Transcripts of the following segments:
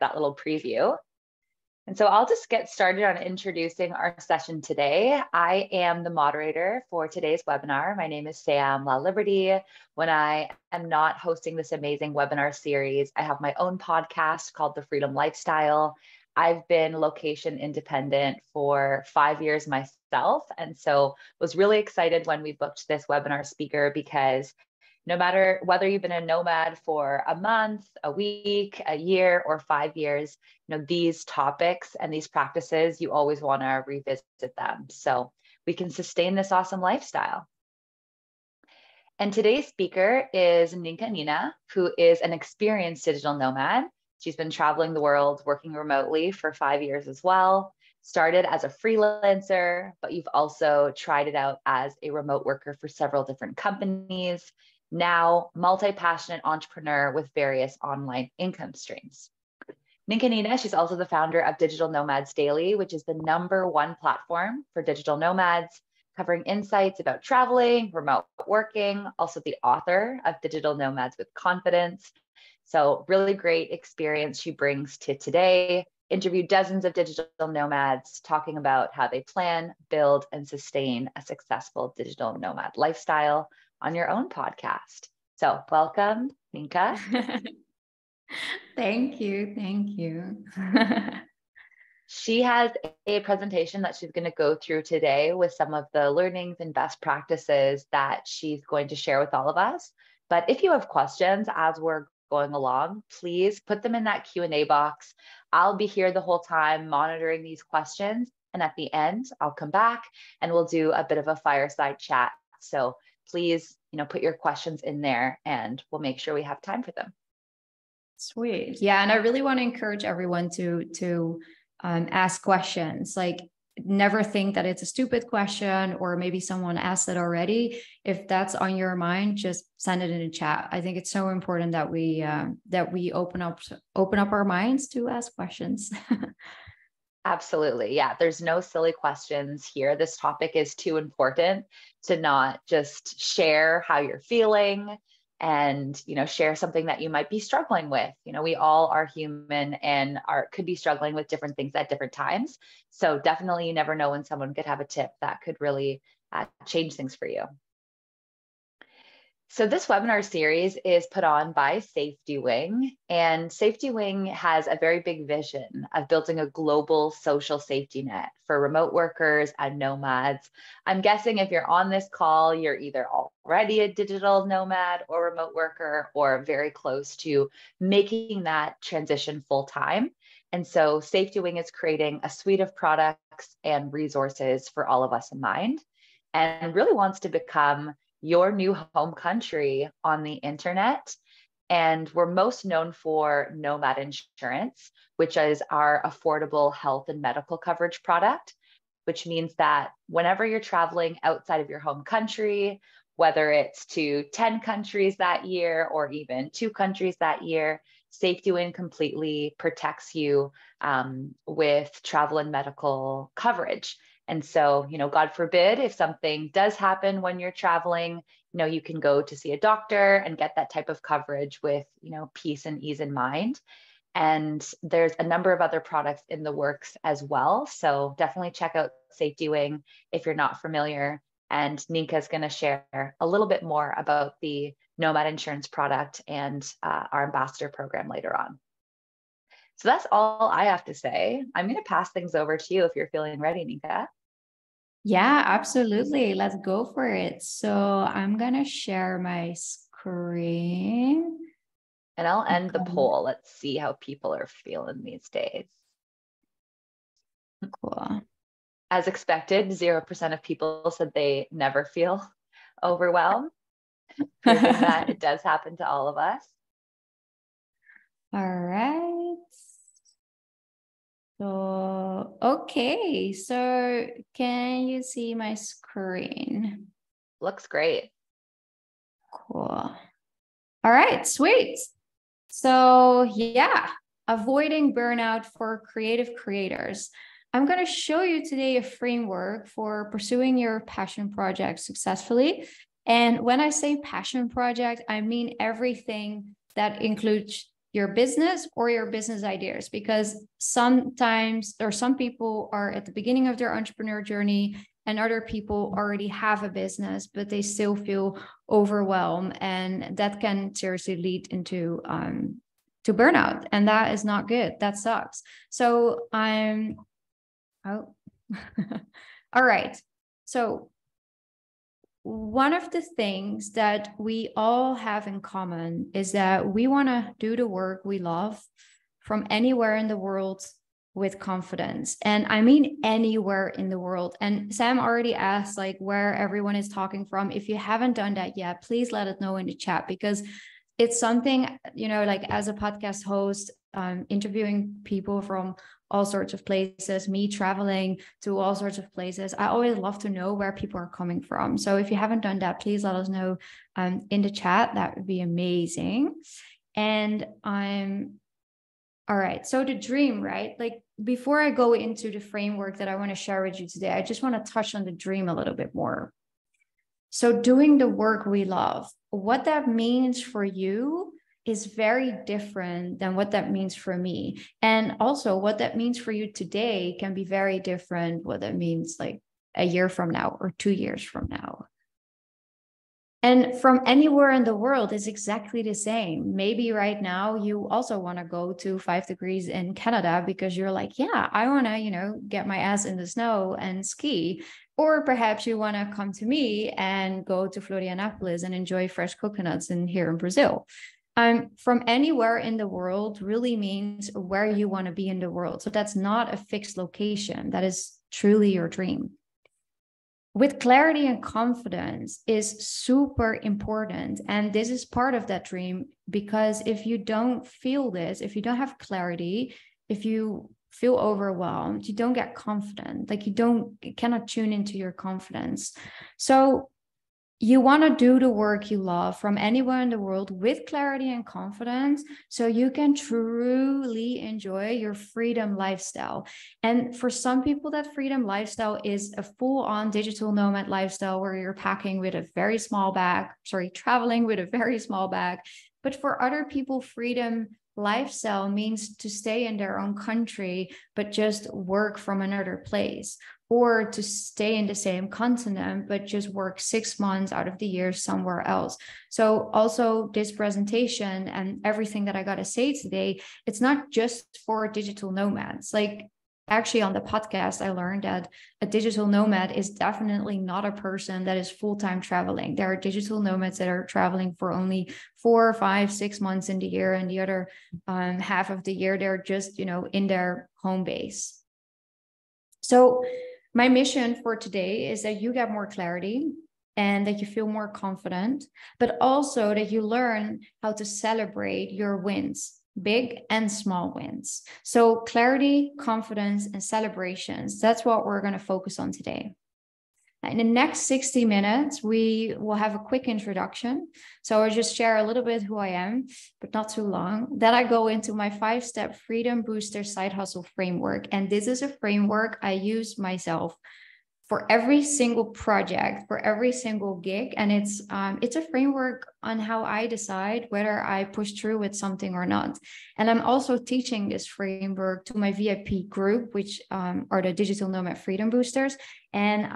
that little preview. And so I'll just get started on introducing our session today. I am the moderator for today's webinar. My name is Sam La Liberty. When I am not hosting this amazing webinar series, I have my own podcast called The Freedom Lifestyle. I've been location independent for 5 years myself. And so was really excited when we booked this webinar speaker because no matter whether you've been a nomad for a month, a week, a year, or 5 years, these topics and these practices, you always want to revisit them so we can sustain this awesome lifestyle. And today's speaker is Nienke Nina, who is an experienced digital nomad. She's been traveling the world, working remotely for 5 years as well. Started as a freelancer, but you've also tried it out as a remote worker for several different companies. Now, multi-passionate entrepreneur with various online income streams. Nienke Nina, she's also the founder of Digital Nomads Daily, which is the #1 platform for digital nomads, covering insights about traveling, remote working, also the author of Digital Nomads with Confidence. So really great experience she brings to today. Interviewed dozens of digital nomads talking about how they plan, build, and sustain a successful digital nomad lifestyle on your own podcast. So welcome, Nienke. Thank you. Thank you. She has a presentation that she's going to go through today with some of the learnings and best practices that she's going to share with all of us. But if you have questions as we're going along, please put them in that Q&A box. I'll be here the whole time monitoring these questions. And at the end, I'll come back and we'll do a bit of a fireside chat. So please, put your questions in there and we'll make sure we have time for them. Sweet. Yeah. And I really want to encourage everyone to ask questions. Like, never think that it's a stupid question or maybe someone asked it already. If that's on your mind, just send it in the chat. I think it's so important that we open up our minds to ask questions. Absolutely. Yeah. There's no silly questions here. This topic is too important to not just share how you're feeling and, share something that you might be struggling with. We all are human and could be struggling with different things at different times. So definitely you never know when someone could have a tip that could really change things for you. So this webinar series is put on by SafetyWing, and SafetyWing has a very big vision of building a global social safety net for remote workers and nomads. I'm guessing if you're on this call, you're either already a digital nomad or remote worker or very close to making that transition full time. And so SafetyWing is creating a suite of products and resources for all of us in mind, and really wants to become your new home country on the internet. And we're most known for Nomad Insurance, which is our affordable health and medical coverage product, which means that whenever you're traveling outside of your home country, whether it's to 10 countries that year or even 2 countries that year, SafetyWing completely protects you with travel and medical coverage. And so, God forbid, if something does happen when you're traveling, you can go to see a doctor and get that type of coverage with, peace and ease in mind. And there's a number of other products in the works as well. So definitely check out SafetyWing if you're not familiar. And Nienke is going to share a little bit more about the Nomad Insurance product and our ambassador program later on. So that's all I have to say. I'm going to pass things over to you if you're feeling ready, Nienke. Yeah, absolutely. Let's go for it. So I'm going to share my screen. And I'll end the poll. Let's see how people are feeling these days. Cool. As expected, 0% of people said they never feel overwhelmed, proving that it does happen to all of us. All right. So, okay. So can you see my screen? Looks great. Cool. All right, sweet. So yeah, avoiding burnout for creative creators. I'm going to show you today a framework for pursuing your passion project successfully. And when I say passion project, I mean everything that includes your business or your business ideas, because sometimes or some people are at the beginning of their entrepreneur journey and other people already have a business, but they still feel overwhelmed, and that can seriously lead into to burnout, and that is not good. That sucks. So all right. So one of the things that we all have in common is that we want to do the work we love from anywhere in the world with confidence. And I mean anywhere in the world. And Sam already asked like where everyone is talking from. If you haven't done that yet, please let us know in the chat, because it's something, you know, like as a podcast host, interviewing people from all sorts of places, me traveling to all sorts of places, I always love to know where people are coming from. So if you haven't done that, please let us know in the chat. That would be amazing. And all right. So the dream, right? Like before I go into the framework that I want to share with you today, I just want to touch on the dream a little bit more. So doing the work we love, what that means for you is very different than what that means for me. And also what that means for you today can be very different what that means like a year from now or 2 years from now. And from anywhere in the world is exactly the same. Maybe right now you also want to go to 5 degrees in Canada because you're like, yeah, I want to, you know, get my ass in the snow and ski. Or perhaps you want to come to me and go to Florianopolis and enjoy fresh coconuts here in Brazil. From anywhere in the world really means where you want to be in the world. So that's not a fixed location. That is truly your dream. With clarity and confidence is super important. And this is part of that dream, because if you don't feel this, if you don't have clarity, if you feel overwhelmed, you don't get confident, like you cannot tune into your confidence. So you want to do the work you love from anywhere in the world with clarity and confidence, so you can truly enjoy your freedom lifestyle. And for some people, that freedom lifestyle is a full-on digital nomad lifestyle where you're traveling with a very small bag. But for other people, freedom lifestyle means to stay in their own country, but just work from another place, or to stay in the same continent, but just work 6 months out of the year somewhere else. So also this presentation and everything that I got to say today, it's not just for digital nomads. Like actually on the podcast, I learned that a digital nomad is definitely not a person that is full-time traveling. There are digital nomads that are traveling for only 4, 5, 6 months in the year, and the other half of the year, they're just, you know, in their home base. So my mission for today is that you get more clarity and that you feel more confident, but also that you learn how to celebrate your wins, big and small wins. So clarity, confidence, and celebrations, that's what we're going to focus on today. In the next 60 minutes, we will have a quick introduction. So I'll just share a little bit who I am, but not too long. Then I go into my 5-step Freedom Booster side hustle framework. And this is a framework I use myself for every single project, for every single gig. And it's a framework on how I decide whether I push through with something or not. And I'm also teaching this framework to my VIP group, which are the Digital Nomad Freedom Boosters. And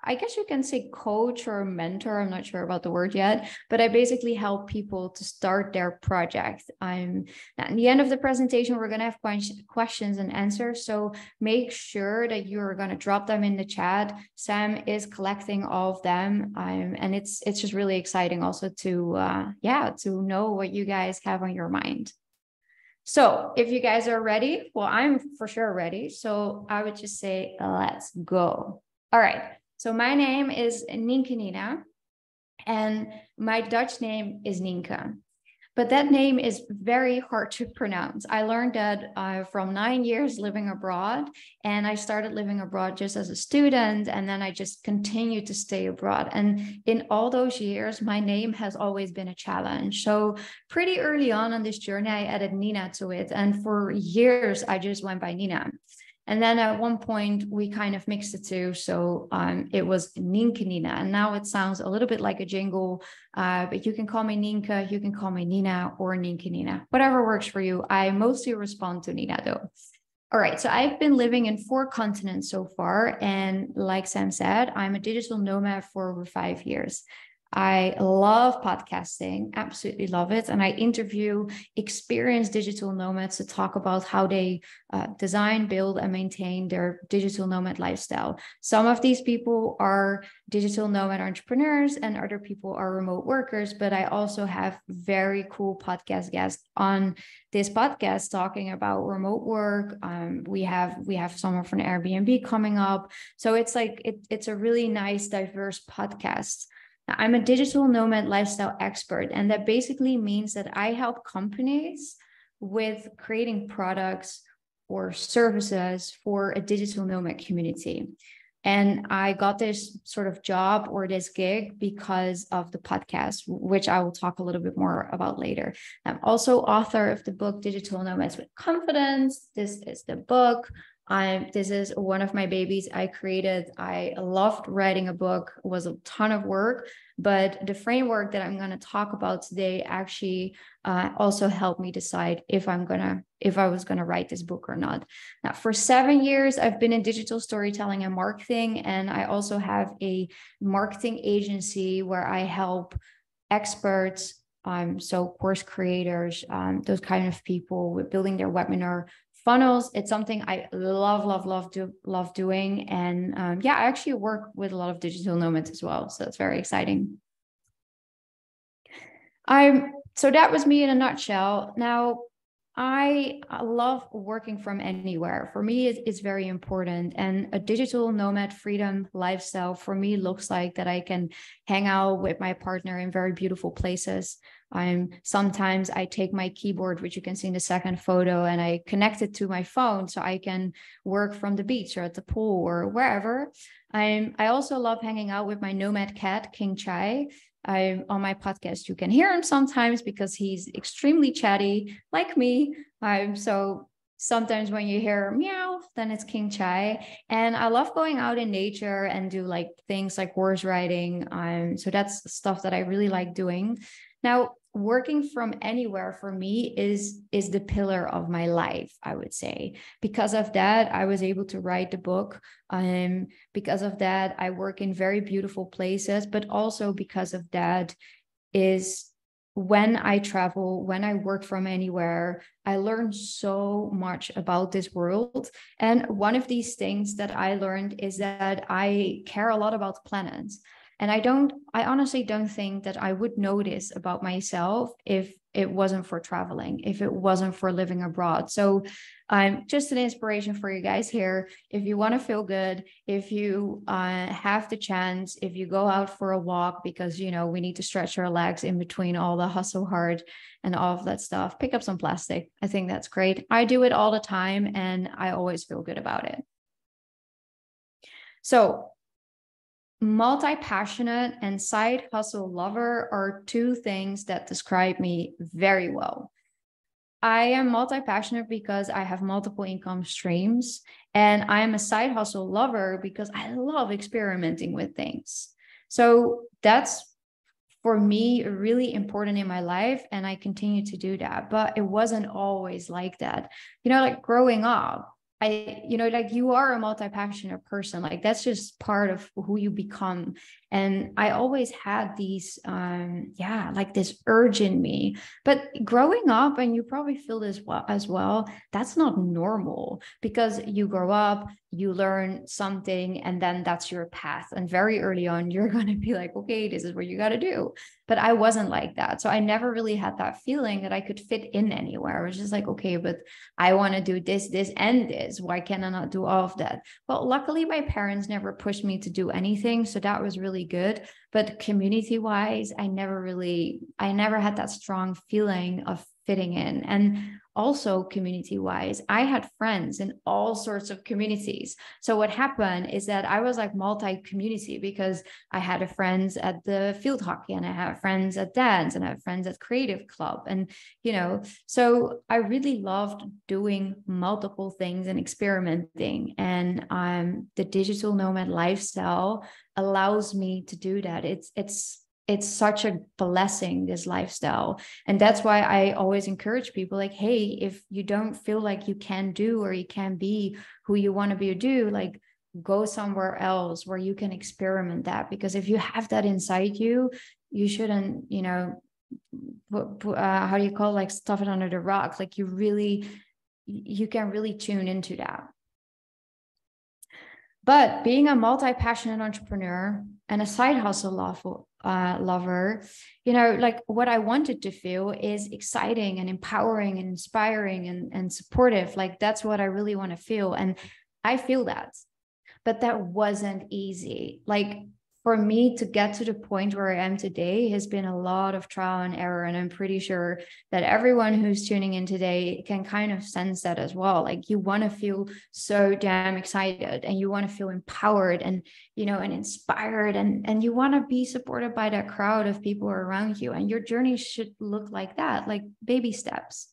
I guess you can say coach or mentor. I'm not sure about the word yet, but I basically help people to start their project. Now at the end of the presentation, we're going to have questions and answers. So make sure that you're going to drop them in the chat. Sam is collecting all of them. And it's just really exciting also to know what you guys have on your mind. So if you guys are ready, well, I'm for sure ready. So I would just say, let's go. All right. So my name is Nienke Nina, and my Dutch name is Nienke. But that name is very hard to pronounce. I learned that from 9 years living abroad, and I started living abroad just as a student, and then I just continued to stay abroad. And in all those years, my name has always been a challenge. So pretty early on this journey, I added Nina to it. And for years, I just went by Nina. And then at one point we kind of mixed the two. So it was Nienke Nina. And now it sounds a little bit like a jingle, but you can call me Nienke, you can call me Nina or Nienke Nina, whatever works for you. I mostly respond to Nina though. All right, so I've been living in 4 continents so far. And like Sam said, I'm a digital nomad for over 5 years. I love podcasting, absolutely love it. And I interview experienced digital nomads to talk about how they design, build, and maintain their digital nomad lifestyle. Some of these people are digital nomad entrepreneurs and other people are remote workers, but I also have very cool podcast guests on this podcast talking about remote work. We have someone from Airbnb coming up. So it's like, it's a really nice, diverse podcast. I'm a digital nomad lifestyle expert, and that basically means that I help companies with creating products or services for a digital nomad community. And I got this sort of job or this gig because of the podcast, which I will talk a little bit more about later. I'm also author of the book Digital Nomads with Confidence. This is the book. This is one of my babies I created. I loved writing a book. It was a ton of work, but the framework that I'm going to talk about today actually also helped me decide if I was going to write this book or not. Now, for 7 years, I've been in digital storytelling and marketing, and I also have a marketing agency where I help experts, so course creators, those kind of people with building their webinar funnels. It's something I love doing. And I actually work with a lot of digital nomads as well. So it's very exciting. So that was me in a nutshell. Now, I love working from anywhere. For me, it's very important. And a digital nomad freedom lifestyle for me looks like that I can hang out with my partner in very beautiful places. Sometimes I take my keyboard, which you can see in the second photo, and I connect it to my phone so I can work from the beach or at the pool or wherever. I also love hanging out with my nomad cat, King Chai. On my podcast, you can hear him sometimes because he's extremely chatty, like me. So sometimes when you hear meow, then it's King Chai. And I love going out in nature and do like things like horse riding. So that's stuff that I really like doing. Now, working from anywhere for me is the pillar of my life, I would say. Because of that, I was able to write the book. Because of that, I work in very beautiful places, but also because of that is when I travel, when I work from anywhere, I learn so much about this world. And one of these things that I learned is that I care a lot about the planet. And I honestly don't think that I would know this about myself if it wasn't for traveling, if it wasn't for living abroad. So just an inspiration for you guys here. If you want to feel good, if you have the chance, if you go out for a walk, because, you know, we need to stretch our legs in between all the hustle hard and all of that stuff, pick up some plastic. I think that's great. I do it all the time and I always feel good about it. So multi-passionate and side hustle lover are 2 things that describe me very well. I am multi-passionate because I have multiple income streams, and I am a side hustle lover because I love experimenting with things. So that's, for me, really important in my life, and I continue to do that. But it wasn't always like that. You know, like growing up, like you are a multi-passionate person, like that's just part of who you become. And I always had these, like this urge in me, but growing up, and you probably feel this as well, that's not normal, because you grow up, you learn something, and then that's your path. And very early on, you're going to be like, okay, this is what you got to do. But I wasn't like that. So I never really had that feeling that I could fit in anywhere. I was just like, okay, but I want to do this, and this. Why can I not do all of that? Well, luckily, my parents never pushed me to do anything. So that was really good. But community wise, I never had that strong feeling of fitting in. And also community-wise, I had friends in all sorts of communities. So what happened is that I was like multi-community, because I had friends at the field hockey, and I had friends at dance, and I had friends at creative club. And, so I really loved doing multiple things and experimenting. And the digital nomad lifestyle allows me to do that. It's such a blessing, this lifestyle. And that's why I always encourage people, like, hey, if you don't feel like you can do, or you can be who you want to be or do, like, go somewhere else where you can experiment that. Because if you have that inside you, you shouldn't, how do you call it? Like, stuff it under the rug. Like, you can really tune into that. But being a multi-passionate entrepreneur and a side hustle lover, like, what I wanted to feel is exciting and empowering and inspiring and supportive. Like, that's what I really want to feel. And I feel that, but that wasn't easy. Like, for me to get to the point where I am today has been a lot of trial and error. And I'm pretty sure that everyone who's tuning in today can kind of sense that as well. Like, you want to feel so damn excited, and you want to feel empowered and, and inspired, and you want to be supported by that crowd of people around you. And your journey should look like that, like baby steps.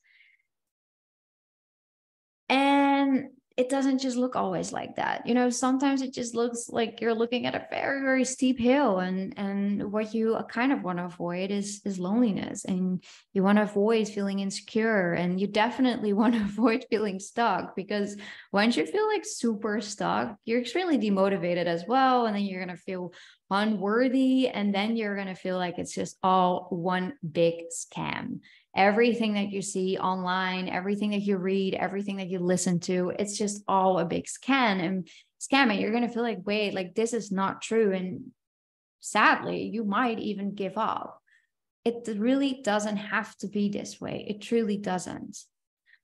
And it doesn't just look always like that. Sometimes it just looks like you're looking at a very, very steep hill, and what you kind of want to avoid is loneliness, and you want to avoid feeling insecure, and you definitely want to avoid feeling stuck, because once you feel like super stuck, you're extremely demotivated as well. And then you're going to feel unworthy. And then you're going to feel like it's just all one big scam. Everything that you see online, everything that you read, everything that you listen to, it's just all a big scam. You're going to feel like, wait, like, this is not true. And sadly, you might even give up. It really doesn't have to be this way. It truly doesn't.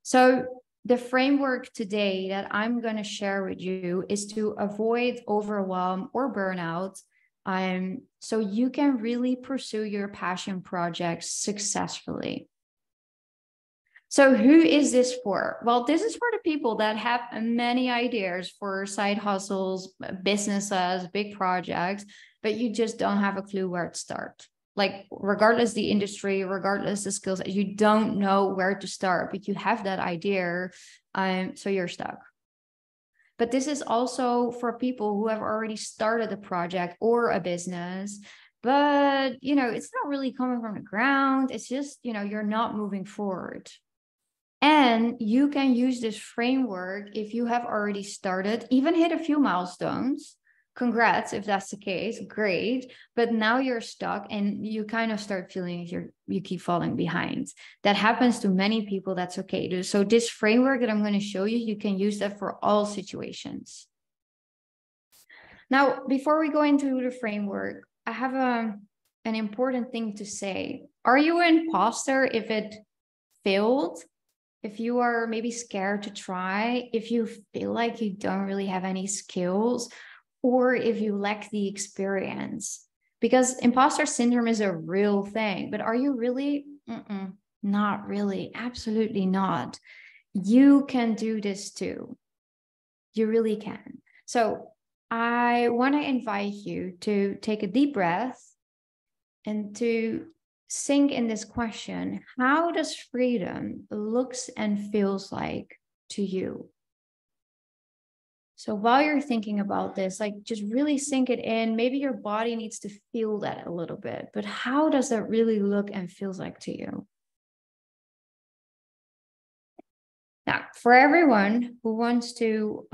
So the framework today that I'm going to share with you is to avoid overwhelm or burnout, so you can really pursue your passion projects successfully. So who is this for? Well, this is for the people that have many ideas for side hustles, businesses, big projects, but you just don't have a clue where to start. Like, regardless the industry, regardless the skills, you don't know where to start, but you have that idea, so you're stuck. But this is also for people who have already started a project or a business, but, it's not really coming from the ground. It's just, you're not moving forward. And you can use this framework if you have already started, even hit a few milestones. Congrats, if that's the case, great. But now you're stuck and you kind of start feeling like you keep falling behind. That happens to many people. That's okay. So this framework that I'm going to show you, you can use that for all situations. Now, before we go into the framework, I have an important thing to say. Are you an imposter if it failed? If you are maybe scared to try, if you feel like you don't really have any skills, or if you lack the experience? Because imposter syndrome is a real thing, but are you really? Not really. Absolutely not. You can do this too. You really can. So I want to invite you to take a deep breath and to sink in this question. How does freedom looks and feels like to you? So while you're thinking about this, like, just really sink it in. Maybe your body needs to feel that a little bit, but how does that really look and feels like to you? Now, for everyone who wants to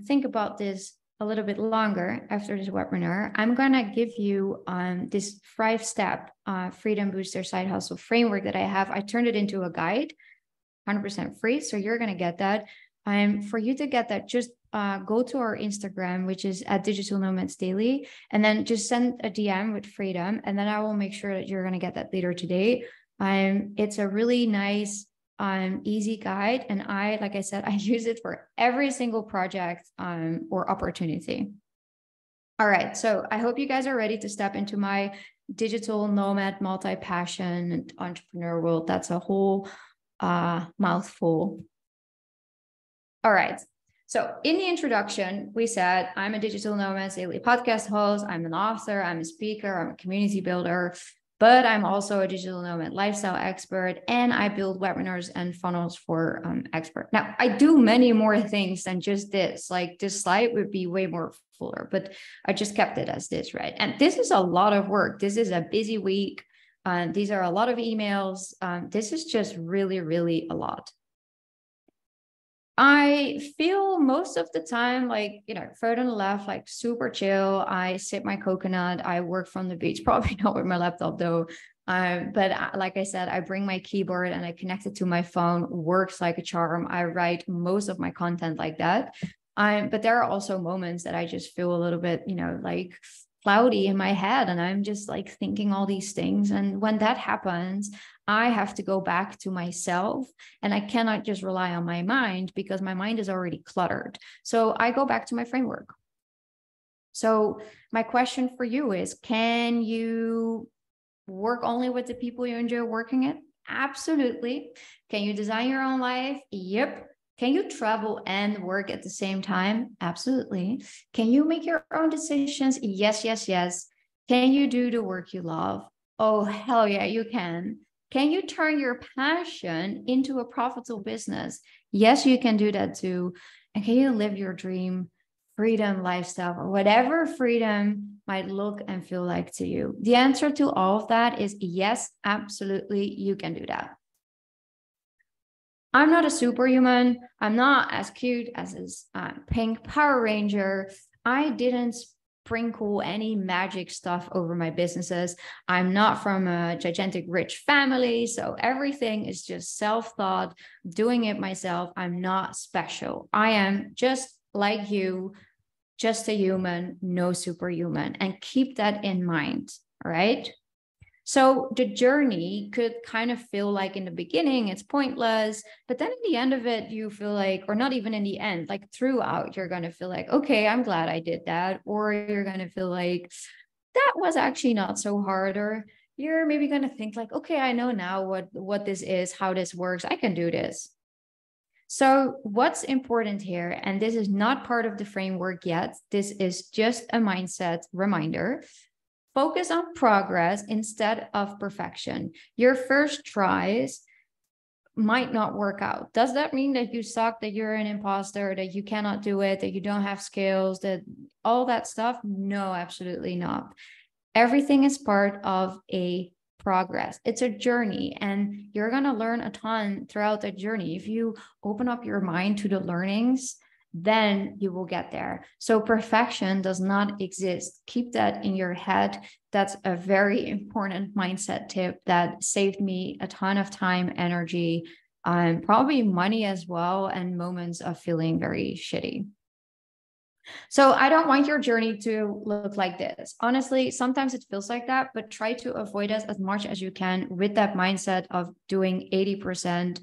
think about this a little bit longer after this webinar, I'm going to give you this 5-step Freedom Booster Side Hustle framework that I have. I turned it into a guide, 100% free. So you're going to get that. For you to get that, just go to our Instagram, which is at Digital Nomads Daily, and then just send a DM with Freedom. And then I will make sure that you're going to get that later today. It's a really nice, easy guide. And like I said, I use it for every single project or opportunity. All right. So I hope you guys are ready to step into my digital nomad, multi-passion entrepreneur world. That's a whole mouthful. All right. So in the introduction, we said I'm a digital nomad daily podcast host. I'm an author. I'm a speaker. I'm a community builder, but I'm also a digital nomad lifestyle expert, and I build webinars and funnels for experts. Now, I do many more things than just this. Like this slide would be way more fuller, but I just kept it as this, right? And this is a lot of work. This is a busy week. These are a lot of emails. This is just really, really a lot. I feel most of the time, like, further on the left, like super chill. I sip my coconut. I work from the beach, probably not with my laptop though. But like I said, I bring my keyboard and I connect it to my phone. Works like a charm. I write most of my content like that. But there are also moments that I just feel a little bit, like cloudy in my head, and I'm just like thinking all these things. And when that happens, I have to go back to myself, and I cannot just rely on my mind because my mind is already cluttered. So I go back to my framework. So my question for you is, can you work only with the people you enjoy working at? Absolutely. Can you design your own life? Yep. Can you travel and work at the same time? Absolutely. Can you make your own decisions? Yes, yes, yes. Can you do the work you love? Oh, hell yeah, you can. Can you turn your passion into a profitable business? Yes, you can do that too. And can you live your dream freedom lifestyle, or whatever freedom might look and feel like to you? The answer to all of that is yes, absolutely, you can do that. I'm not a superhuman. I'm not as cute as this pink Power Ranger. I didn't sprinkle any magic stuff over my businesses. I'm not from a gigantic rich family. So everything is just self-thought, doing it myself. I'm not special. I am just like you, just a human, no superhuman. And keep that in mind, all right? So the journey could kind of feel like in the beginning, it's pointless, but then at the end of it, you feel like, or not even in the end, like throughout, you're going to feel like, okay, I'm glad I did that. Or you're going to feel like that was actually not so hard. Or you're maybe going to think like, okay, I know now what this is, how this works. I can do this. So what's important here, and this is not part of the framework yet, this is just a mindset reminder. Focus on progress instead of perfection. Your first tries might not work out. Does that mean that you suck, that you're an imposter, that you cannot do it, that you don't have skills, that all that stuff? No, absolutely not. Everything is part of a progress. It's a journey, and you're going to learn a ton throughout the journey. If you open up your mind to the learnings, then you will get there. So perfection does not exist. Keep that in your head. That's a very important mindset tip that saved me a ton of time, energy, probably money as well, and moments of feeling very shitty. So I don't want your journey to look like this. Honestly, sometimes it feels like that, but try to avoid it as much as you can with that mindset of doing 80%.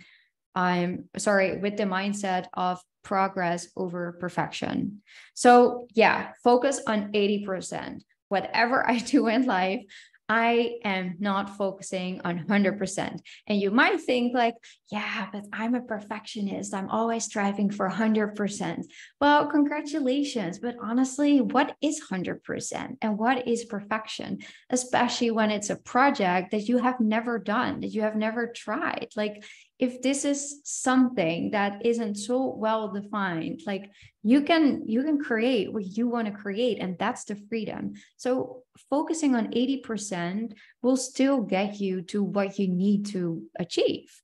With the mindset of progress over perfection. So yeah, focus on 80%. Whatever I do in life, I am not focusing on 100%. And you might think like, yeah, but I'm a perfectionist. I'm always striving for 100%. Well, congratulations. But honestly, what is 100% and what is perfection? Especially when it's a project that you have never done, that you have never tried. Like if this is something that isn't so well defined, like you can create what you want to create, and that's the freedom. So focusing on 80% will still get you to what you need to achieve.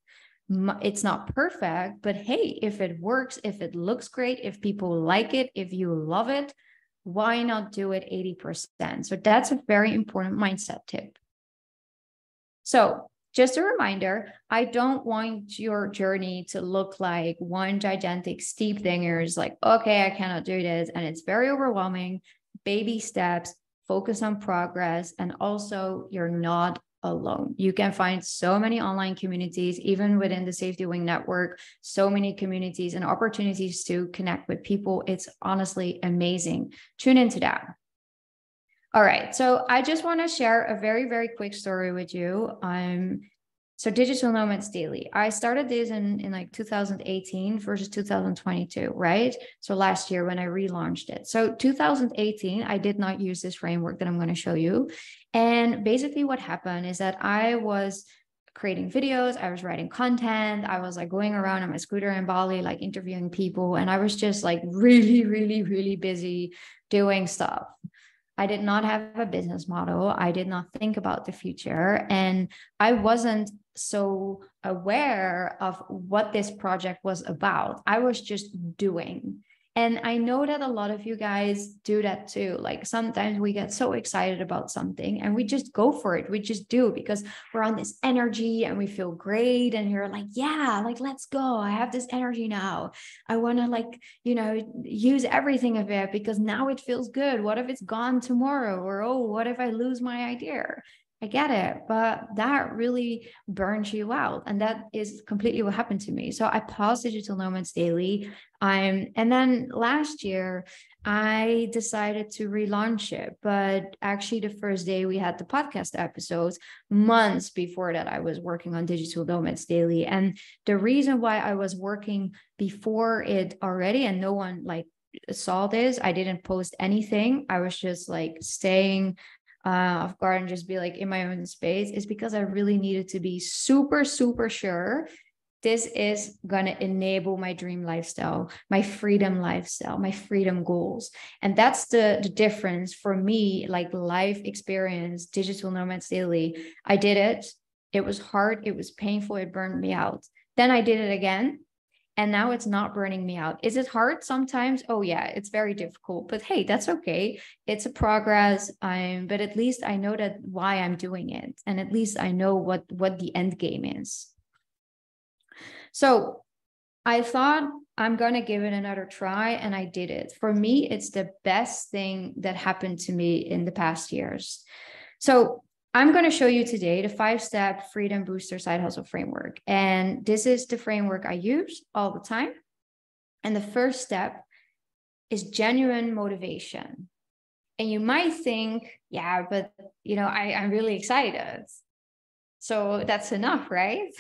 It's not perfect, but hey, if it works, if it looks great, if people like it, if you love it, why not do it 80%? So that's a very important mindset tip. So just a reminder, I don't want your journey to look like one gigantic steep thingers, like, okay, I cannot do this. And it's very overwhelming. Baby steps, focus on progress. And also you're not alone. You can find so many online communities, even within the SafetyWing network, so many communities and opportunities to connect with people. It's honestly amazing. Tune into that. All right. So I just want to share a very, very quick story with you. So Digital Nomads Daily, I started this in like 2018 versus 2022, right? So last year when I relaunched it. So 2018, I did not use this framework that I'm going to show you. And basically what happened is that I was creating videos, I was writing content, I was like going around on my scooter in Bali, like interviewing people. And I was just like really, really, really busy doing stuff. I did not have a business model. I did not think about the future. And I wasn't so aware of what this project was about. I was just doing. And I know that a lot of you guys do that too. Like sometimes we get so excited about something and we just go for it. We just do because we're on this energy and we feel great. And you're like, yeah, like, let's go. I have this energy now. I want to like, use everything of it because now it feels good. What if it's gone tomorrow? Or, oh, what if I lose my idea? I get it, but that really burns you out. And that is completely what happened to me. So I paused Digital Nomads Daily. And then last year, I decided to relaunch it. But actually, the first day we had the podcast episodes, months before that, I was working on Digital Nomads Daily. And the reason why I was working before it already, and no one like saw this, I didn't post anything. I was just like staying off guard and just be like in my own space, is because I really needed to be super, super sure this is going to enable my dream lifestyle, my freedom lifestyle, my freedom goals. And that's the difference for me, like life experience, Digital Nomads Daily. I did it. It was hard. It was painful. It burned me out. Then I did it again. And now it's not burning me out. Is it hard sometimes? Oh yeah, it's very difficult, but hey, that's okay. It's a progress. But at least I know that why I'm doing it. And at least I know what the end game is. So I thought I'm going to give it another try, and I did it. For me, it's the best thing that happened to me in the past years. So I'm going to show you today the 5-step freedom booster side hustle framework. And this is the framework I use all the time. And the first step is genuine motivation. And you might think, yeah, but I'm really excited. So that's enough, right?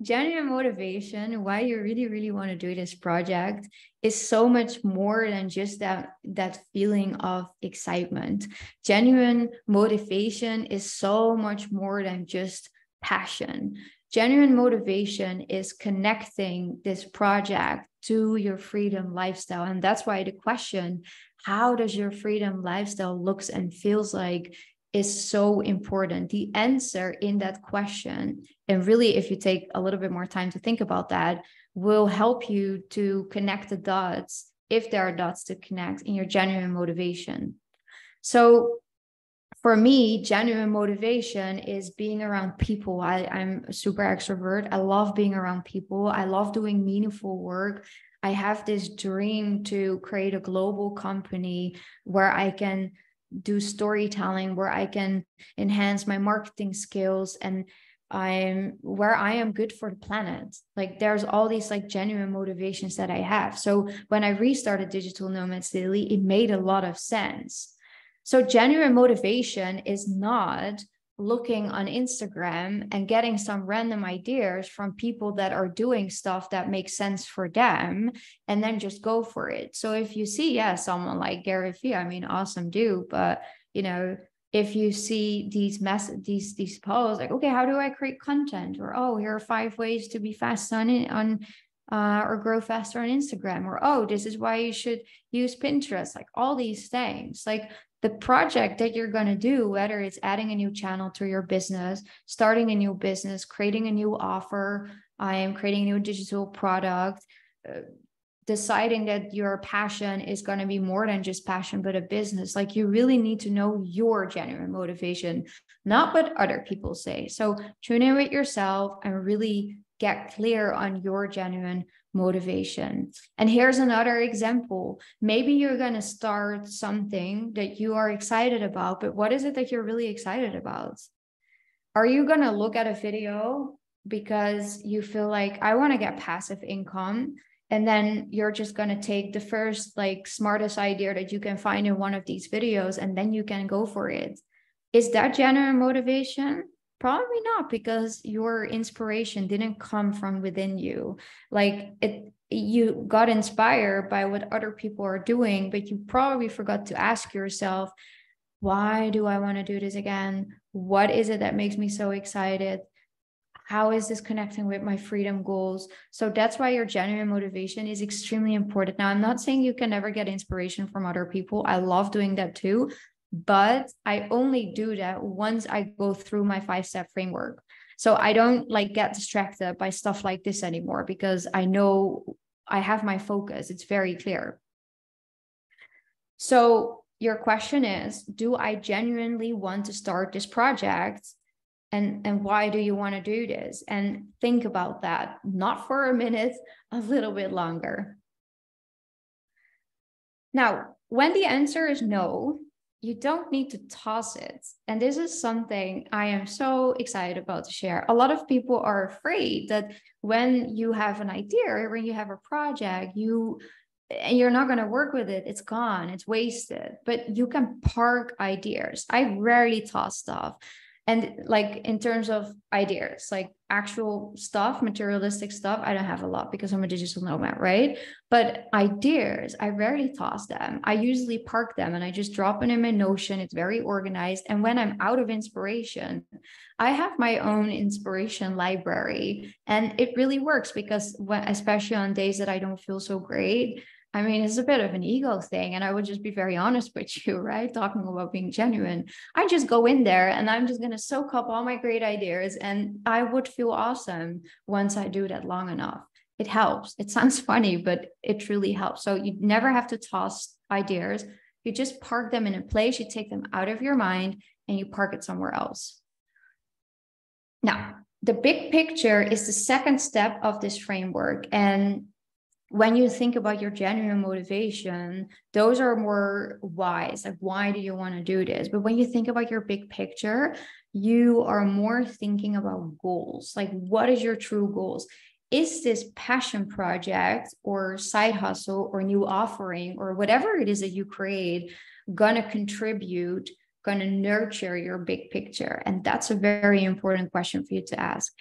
Genuine motivation, why you really, really want to do this project, is so much more than just that feeling of excitement. Genuine motivation is so much more than just passion. Genuine motivation is connecting this project to your freedom lifestyle. And that's why the question, how does your freedom lifestyle looks and feels like, is so important. The answer in that question, and really if you take a little bit more time to think about that, will help you to connect the dots, if there are dots to connect, in your genuine motivation. So for me, genuine motivation is being around people. I'm a super extrovert. I love being around people. I love doing meaningful work. I have this dream to create a global company where I can do storytelling, where I can enhance my marketing skills, and where I am good for the planet. Like there's all these like genuine motivations that I have. So when I restarted Digital Nomads Daily, it made a lot of sense. So genuine motivation is not looking on Instagram and getting some random ideas from people that are doing stuff that makes sense for them and then just go for it. So if you see, someone like Gary Vee, awesome dude, but if you see these posts like, okay, how do I create content? Or, oh, here are 5 ways to be fast or grow faster on Instagram, or, oh, this is why you should use Pinterest, like all these things. Like the project that you're going to do, whether it's adding a new channel to your business, starting a new business, creating a new offer, creating a new digital product, deciding that your passion is going to be more than just passion, but a business. Like you really need to know your genuine motivation, not what other people say. So tune in with yourself and really get clear on your genuine motivation. And here's another example. Maybe you're going to start something that you are excited about, but what is it that you're really excited about? Are you going to look at a video because you feel like, I want to get passive income? And then you're just going to take the first like smartest idea that you can find in one of these videos, and then you can go for it. Is that genuine motivation? Probably not, because your inspiration didn't come from within you. Like you got inspired by what other people are doing, but you probably forgot to ask yourself, why do I want to do this again? What is it that makes me so excited? How is this connecting with my freedom goals? So that's why your genuine motivation is extremely important. Now, I'm not saying you can never get inspiration from other people. I love doing that too, but I only do that once I go through my 5-step framework. So I don't like get distracted by stuff like this anymore, because I know I have my focus. It's very clear. So your question is, do I genuinely want to start this project? And why do you want to do this? And think about that, not for a minute, a little bit longer. Now, when the answer is no, you don't need to toss it. And this is something I am so excited about to share. A lot of people are afraid that when you have an idea or when you have a project, and you're not going to work with it, it's gone, it's wasted. But you can park ideas. I rarely toss stuff. And like in terms of ideas, like actual stuff, materialistic stuff, I don't have a lot because I'm a digital nomad, right? But ideas, I rarely toss them. I usually park them and I just drop them in my Notion. It's very organized. And when I'm out of inspiration, I have my own inspiration library. And it really works, because especially on days that I don't feel so great, I mean, it's a bit of an ego thing. And I would just be very honest with you, right? Talking about being genuine. I just go in there and I'm just going to soak up all my great ideas. And I would feel awesome once I do that long enough. It helps. It sounds funny, but it truly helps. So you never have to toss ideas. You just park them in a place. You take them out of your mind and you park it somewhere else. Now, the big picture is the second step of this framework. And when you think about your genuine motivation, those are more whys, like why do you want to do this? But when you think about your big picture, you are more thinking about goals. Like, what is your true goals? Is this passion project or side hustle or new offering or whatever it is that you create gonna contribute, gonna nurture your big picture? And that's a very important question for you to ask.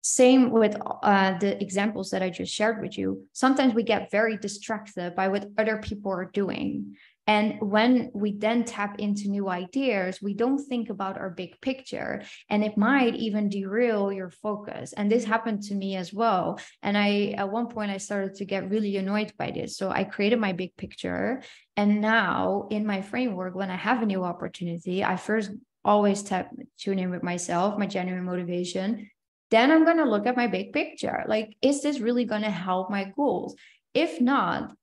Same with the examples that I just shared with you. Sometimes we get very distracted by what other people are doing. And when we then tap into new ideas, we don't think about our big picture, and it might even derail your focus. And this happened to me as well. And at one point I started to get really annoyed by this. So I created my big picture. And now in my framework, when I have a new opportunity, I first always tune in with myself, my genuine motivation. Then I'm going to look at my big picture. Like, is this really going to help my goals? If not,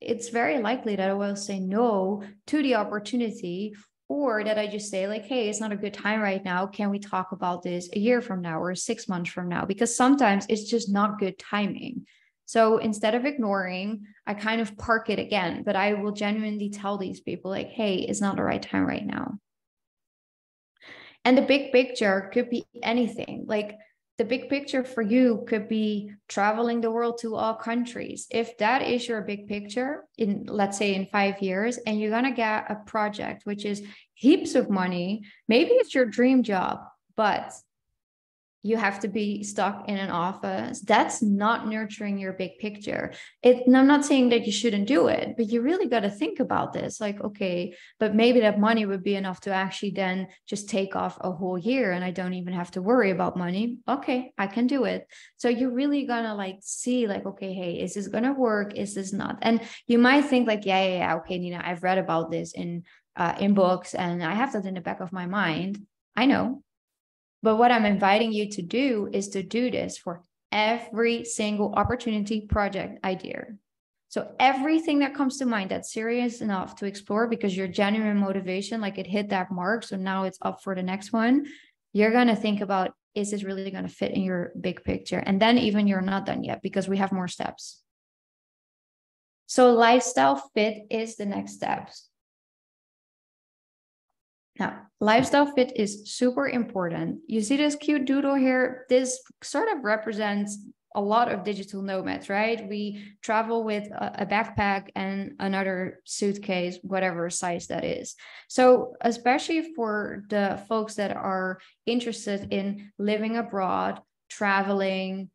it's very likely that I will say no to the opportunity, or that I just say like, hey, it's not a good time right now. Can we talk about this a year from now or 6 months from now? Because sometimes it's just not good timing. So instead of ignoring, I kind of park it again, but I will genuinely tell these people like, hey, it's not the right time right now. And the big picture could be anything. Like, the big picture for you could be traveling the world to all countries. If that is your big picture in, let's say, in 5 years, and you're going to get a project, which is heaps of money, maybe it's your dream job, but you have to be stuck in an office. That's not nurturing your big picture. And I'm not saying that you shouldn't do it, but you really got to think about this. Like, okay, but maybe that money would be enough to actually then just take off a whole year and I don't even have to worry about money. Okay, I can do it. So you're really gonna like see like, okay, hey, is this gonna work? Is this not? And you might think like, yeah, okay, Nina, I've read about this in books and I have that in the back of my mind. I know. But what I'm inviting you to do is to do this for every single opportunity, project, idea. So everything that comes to mind that's serious enough to explore because your genuine motivation, like it hit that mark. So now it's up for the next one. You're going to think about, is this really going to fit in your big picture? And then even you're not done yet because we have more steps. So lifestyle fit is the next steps. Now, lifestyle fit is super important. You see this cute doodle here? This sort of represents a lot of digital nomads, right? We travel with a backpack and another suitcase, whatever size that is. So especially for the folks that are interested in living abroad, traveling,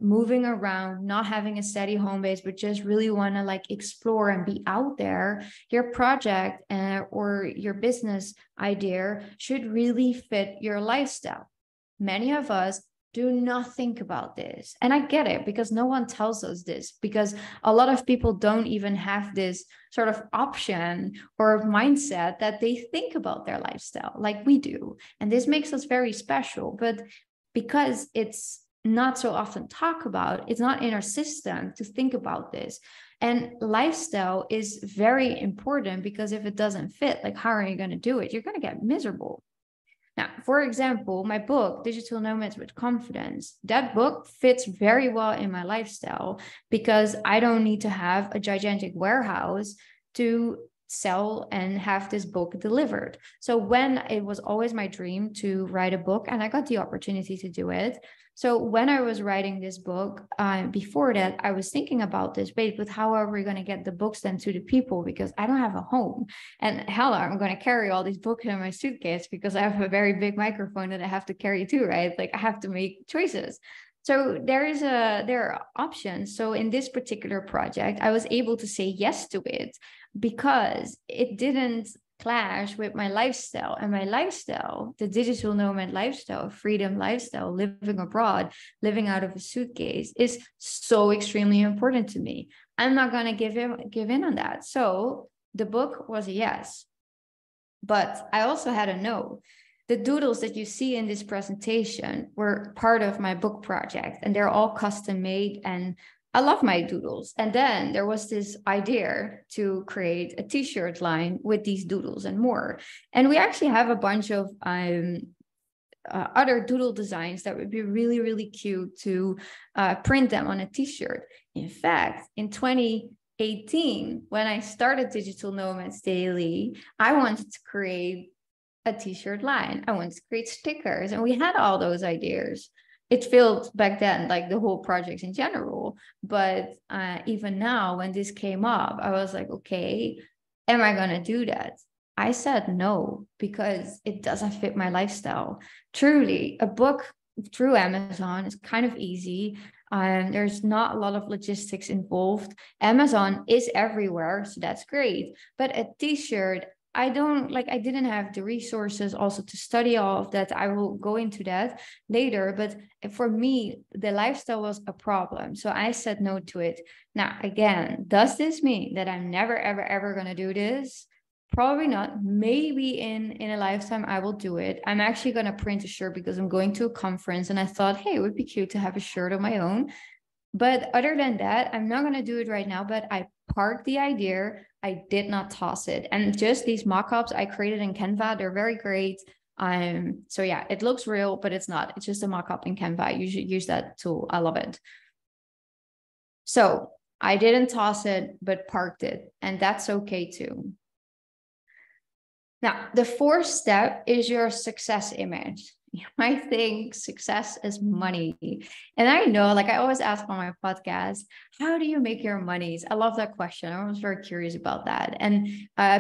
moving around, not having a steady home base, but just really want to like explore and be out there, your project or your business idea should really fit your lifestyle. Many of us do not think about this. And I get it, because no one tells us this, because a lot of people don't even have this sort of option or mindset that they think about their lifestyle like we do. And this makes us very special. But because it's not so often talked about, it's not in our system to think about this. And lifestyle is very important, because if it doesn't fit, like, how are you going to do it? You're going to get miserable. Now, for example, my book, Digital Nomads with Confidence, that book fits very well in my lifestyle, because I don't need to have a gigantic warehouse to sell and have this book delivered. So when it was always my dream to write a book, and I got the opportunity to do it. So when I was writing this book, before that, I was thinking about this, but how are we going to get the books then to the people? Because I don't have a home, and hell, I'm going to carry all these books in my suitcase because I have a very big microphone that I have to carry too, right? Like, I have to make choices. So there are options. So in this particular project, I was able to say yes to it because it didn't clash with my lifestyle. And my lifestyle, the digital nomad lifestyle, freedom lifestyle, living abroad, living out of a suitcase, is so extremely important to me. I'm not going to give in on that. So the book was a yes, but I also had a no. The doodles that you see in this presentation were part of my book project, and they're all custom made, and I love my doodles. And then there was this idea to create a t-shirt line with these doodles and more. And we actually have a bunch of other doodle designs that would be really, really cute to print them on a t-shirt. In fact, in 2018, when I started Digital Nomads Daily, I wanted to create a t-shirt line. I wanted to create stickers, and we had all those ideas. It failed back then, like the whole project in general. But even now, when this came up, I was like, okay, am I going to do that? I said no, because it doesn't fit my lifestyle. Truly, a book through Amazon is kind of easy. There's not a lot of logistics involved. Amazon is everywhere, so that's great. But a t-shirt, I didn't have the resources also to study all of that. I will go into that later. But for me, the lifestyle was a problem. So I said no to it. Now, again, does this mean that I'm never, ever, ever going to do this? Probably not. Maybe in a lifetime, I will do it. I'm actually going to print a shirt because I'm going to a conference, and I thought, hey, it would be cute to have a shirt of my own. But other than that, I'm not going to do it right now, but I parked the idea. I did not toss it. And just these mock-ups I created in Canva, they're very great. So yeah, it looks real, but it's not. It's just a mock-up in Canva. You should use that tool. I love it. So I didn't toss it, but parked it. And that's okay too. Now, the fourth step is your success image. You might think success is money. And I know, like I always ask on my podcast, how do you make your monies? I love that question. I was very curious about that. And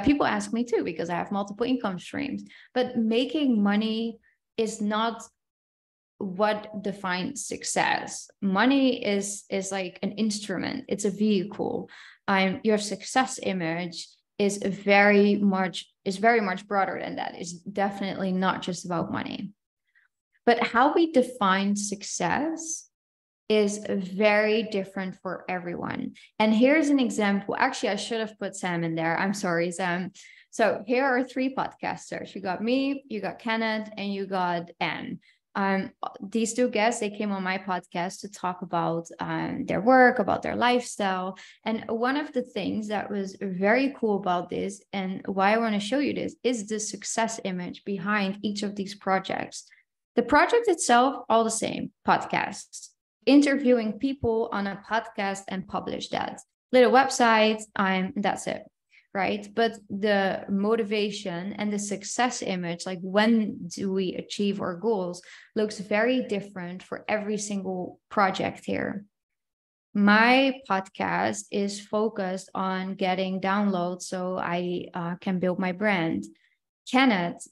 people ask me too, because I have multiple income streams. But making money is not what defines success. Money is like an instrument. It's a vehicle. Your success image is very much broader than that. It's definitely not just about money. But how we define success is very different for everyone. And here's an example. Actually, I should have put Sam in there. I'm sorry, Sam. So here are 3 podcasters. You got me, you got Kenneth, and you got Anne. These 2 guests, they came on my podcast to talk about their work, about their lifestyle. And one of the things that was very cool about this, and why I want to show you this, is the success image behind each of these projects. The project itself, all the same, podcasts, interviewing people on a podcast and publish that. Little website, that's it. right? But the motivation and the success image, like when do we achieve our goals, looks very different for every single project here. My podcast is focused on getting downloads so I can build my brand. Kenneth,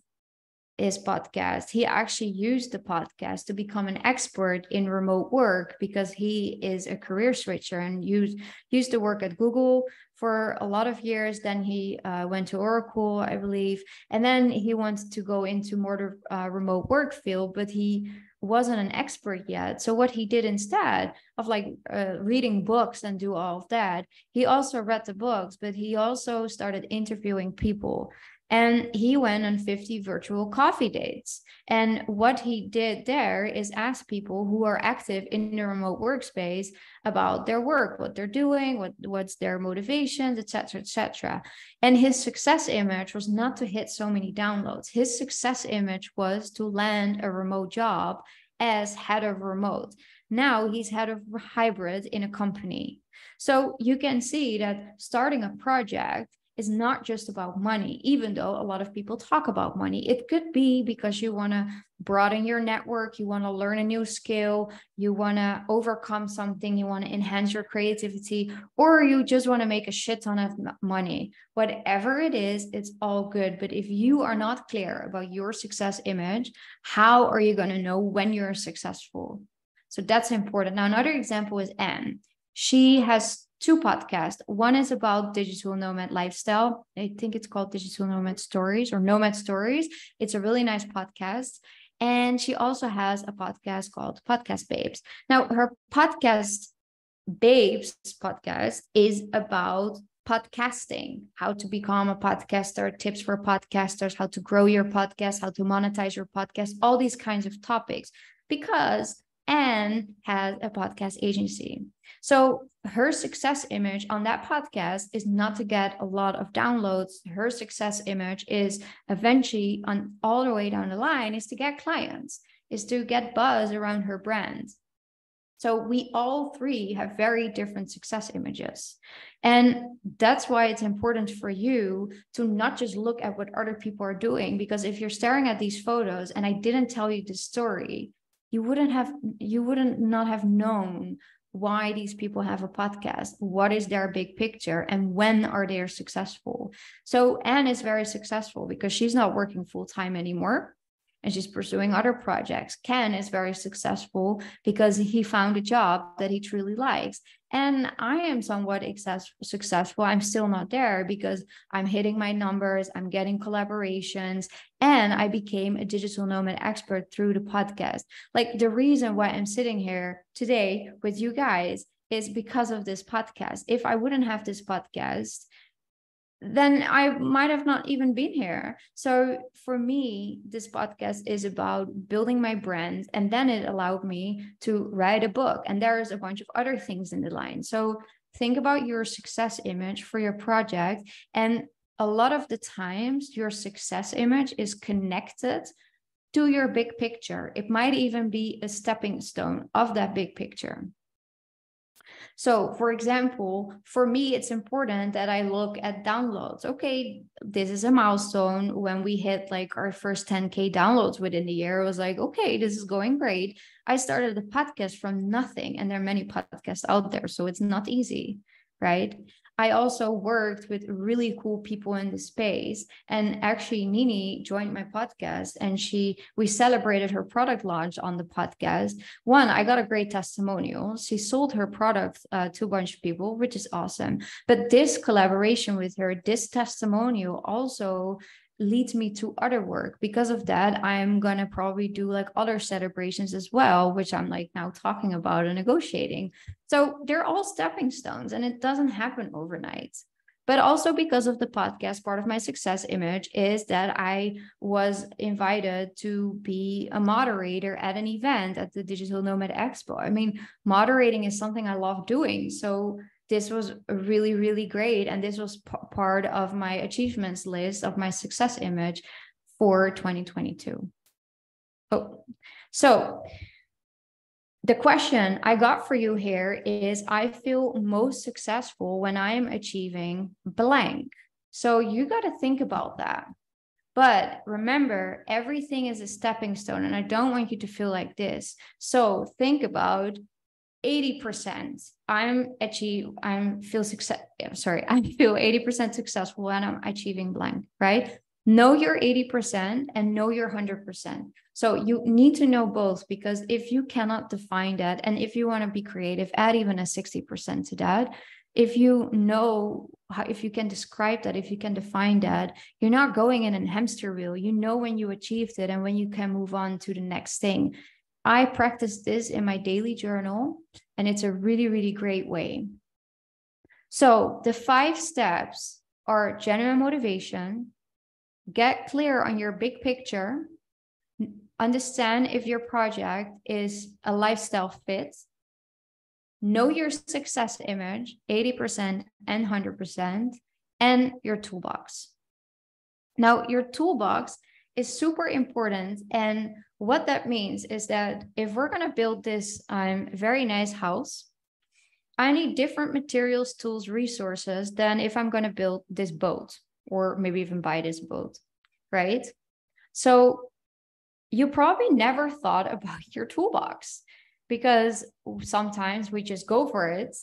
his podcast, he actually used the podcast to become an expert in remote work because he is a career switcher and used to work at Google for a lot of years. Then he went to Oracle, I believe, and then he wanted to go into more remote work field, but he wasn't an expert yet. So what he did instead of reading books and do all of that, he also read the books, but he also started interviewing people. And he went on 50 virtual coffee dates. And what he did there is ask people who are active in the remote workspace about their work, what they're doing, what's their motivations, et cetera, et cetera. And his success image was not to hit so many downloads. His success image was to land a remote job as head of remote. Now he's head of hybrid in a company. So you can see that starting a project is not just about money, even though a lot of people talk about money. It could be because you want to broaden your network, you want to learn a new skill, you want to overcome something, you want to enhance your creativity, or you just want to make a shit ton of money. Whatever it is, it's all good. But if you are not clear about your success image, how are you going to know when you're successful? So that's important. Now, another example is Anne. She has 2 podcasts. One is about digital nomad lifestyle. I think it's called Digital Nomad Stories or Nomad Stories. It's a really nice podcast. And she also has a podcast called Podcast Babes. Now, her podcast Babes podcast is about podcasting, how to become a podcaster, tips for podcasters, how to grow your podcast, how to monetize your podcast, all these kinds of topics, because Anne has a podcast agency. So her success image on that podcast is not to get a lot of downloads. Her success image is eventually, on all the way down the line, is to get clients, is to get buzz around her brand. So we all 3 have very different success images. And that's why it's important for you to not just look at what other people are doing, because if you're staring at these photos and I didn't tell you the story, you wouldn't not have known why these people have a podcast, what is their big picture, and when are they successful. So Anne is very successful because she's not working full-time anymore and she's pursuing other projects. Ken is very successful because he found a job that he truly likes. And I am somewhat successful. I'm still not there because I'm hitting my numbers, I'm getting collaborations, and I became a digital nomad expert through the podcast. Like, the reason why I'm sitting here today with you guys is because of this podcast. If I wouldn't have this podcast, then I might have not even been here. So for me, this podcast is about building my brand. And then it allowed me to write a book. And there's a bunch of other things in the line. So think about your success image for your project. And a lot of the times, your success image is connected to your big picture. It might even be a stepping stone of that big picture. So, for example, for me, it's important that I look at downloads. Okay, this is a milestone. When we hit like our first 10K downloads within the year, I was like, okay, this is going great. I started the podcast from nothing, and there are many podcasts out there, so it's not easy, right? I also worked with really cool people in the space. And actually, Nini joined my podcast and we celebrated her product launch on the podcast. One, I got a great testimonial. She sold her product to a bunch of people, which is awesome. But this collaboration with her, this testimonial also leads me to other work. Because of that, I'm going to probably do like other celebrations as well, which I'm like now talking about and negotiating. So they're all stepping stones and it doesn't happen overnight. But also because of the podcast, part of my success image is that I was invited to be a moderator at an event at the Digital Nomad Expo. I mean, moderating is something I love doing. So this was really, really great. And this was part of my achievements list of my success image for 2022. Oh, so the question I got for you here is, I feel most successful when I am achieving blank. So you got to think about that. But remember, everything is a stepping stone, and I don't want you to feel like this. So think about 80%. I feel 80% successful when I'm achieving blank, right? Know your 80% and know your 100%. So you need to know both, because if you cannot define that, and if you want to be creative, add even a 60% to that. If you know how, if you can describe that, if you can define that, you're not going in a hamster wheel. You know when you achieved it and when you can move on to the next thing. I practice this in my daily journal, and it's a really, really great way. So the 5 steps are genuine motivation, get clear on your big picture, understand if your project is a lifestyle fit, know your success image, 80% and 100%, and your toolbox. Now, your toolbox is super important. And what that means is that if we're going to build this very nice house, I need different materials, tools, resources than if I'm going to build this boat, or maybe even buy this boat, right? So you probably never thought about your toolbox, because sometimes we just go for it.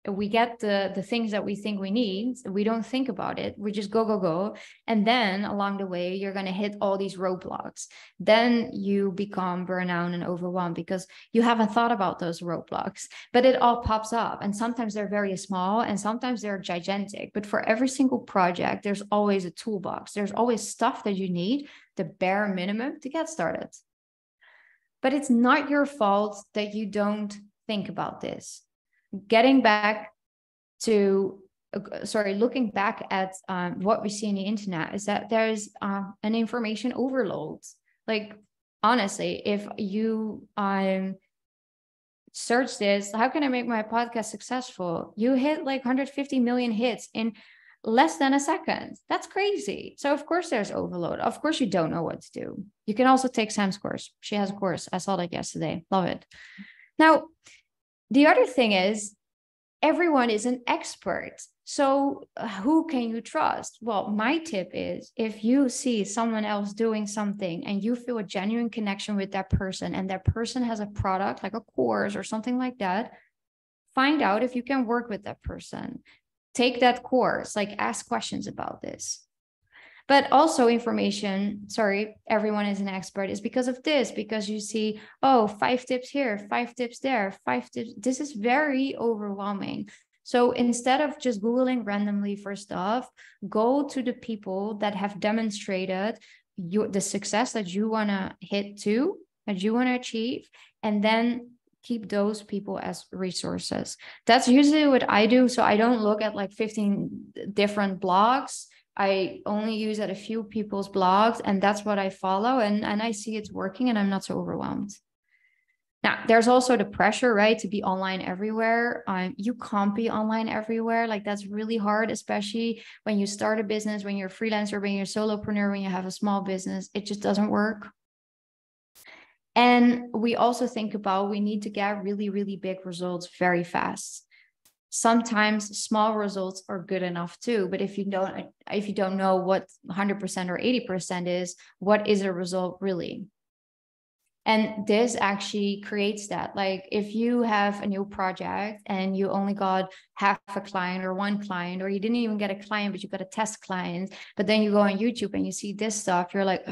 We get the things that we think we need. We don't think about it. We just go. And then along the way, you're going to hit all these roadblocks. Then you become burnout and overwhelmed because you haven't thought about those roadblocks, but it all pops up. And sometimes they're very small and sometimes they're gigantic. But for every single project, there's always a toolbox. There's always stuff that you need, the bare minimum to get started. But it's not your fault that you don't think about this. Getting back to, looking back at what we see on the internet, is that there's an information overload. Like, honestly, if you search this, how can I make my podcast successful? You hit like 150 million hits in less than a second. That's crazy. So of course there's overload. Of course you don't know what to do. You can also take Sam's course. She has a course. I saw that yesterday. Love it. Now, the other thing is, everyone is an expert. So who can you trust? Well, my tip is, if you see someone else doing something and you feel a genuine connection with that person, and that person has a product like a course or something like that, find out if you can work with that person. Take that course, like ask questions about this. But also information, everyone is an expert, is because of this, because you see, 5 tips here, 5 tips there, 5 tips. This is very overwhelming. So instead of just Googling randomly for stuff, go to the people that have demonstrated the success that you want to hit to, that you want to achieve, and then keep those people as resources. That's usually what I do. So I don't look at like 15 different blogs. I only use at a few people's blogs, and that's what I follow. And I see it's working, and I'm not so overwhelmed. Now, there's also the pressure, right, to be online everywhere. You can't be online everywhere. Like, that's really hard, especially when you start a business, when you're a freelancer, when you're a solopreneur, when you have a small business. It just doesn't work. And we also think about, we need to get really, really big results very fast. Sometimes small results are good enough too, but if you don't know what 100% or 80% is, what is a result really? And this actually creates that. Like, if you have a new project and you only got half a client or one client, or you didn't even get a client, but you got a test client, but then you go on YouTube and you see this stuff, you're like,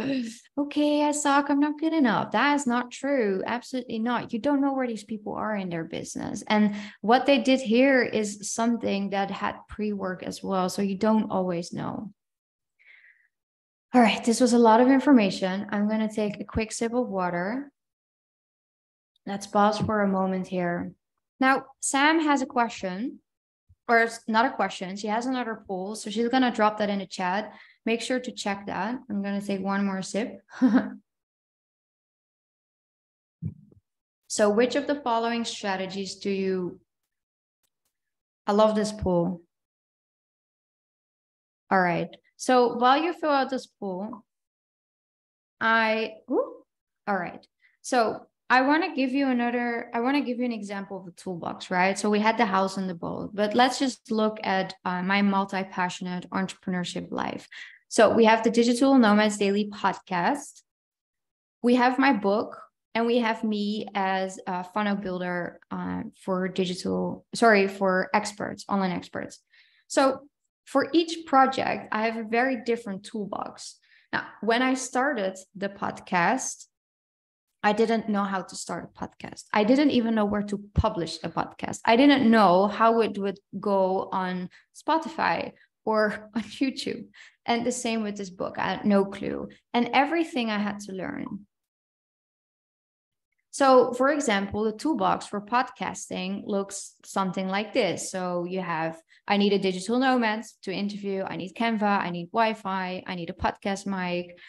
okay, I suck, I'm not good enough. That is not true. Absolutely not. You don't know where these people are in their business. And what they did here is something that had pre-work as well. So you don't always know. All right, this was a lot of information. I'm going to take a quick sip of water. Let's pause for a moment here. Now, Sam has a question, or it's not a question. She has another poll, so she's going to drop that in the chat. Make sure to check that. I'm going to take one more sip. So which of the following strategies do you... I love this poll. All right. So while you fill out this poll, all right. So I want to give you an example of a toolbox, right? So we had the house and the boat, but let's just look at my multi-passionate entrepreneurship life. So we have the Digital Nomads Daily podcast. We have my book, and we have me as a funnel builder for experts, online experts. So for each project, I have a very different toolbox. Now, when I started the podcast, I didn't know how to start a podcast. I didn't even know where to publish a podcast. I didn't know how it would go on Spotify or on YouTube. And the same with this book. I had no clue. And everything I had to learn. So, for example, the toolbox for podcasting looks something like this. So you have, I need a digital nomad to interview. I need Canva. I need Wi-Fi. I need a podcast mic.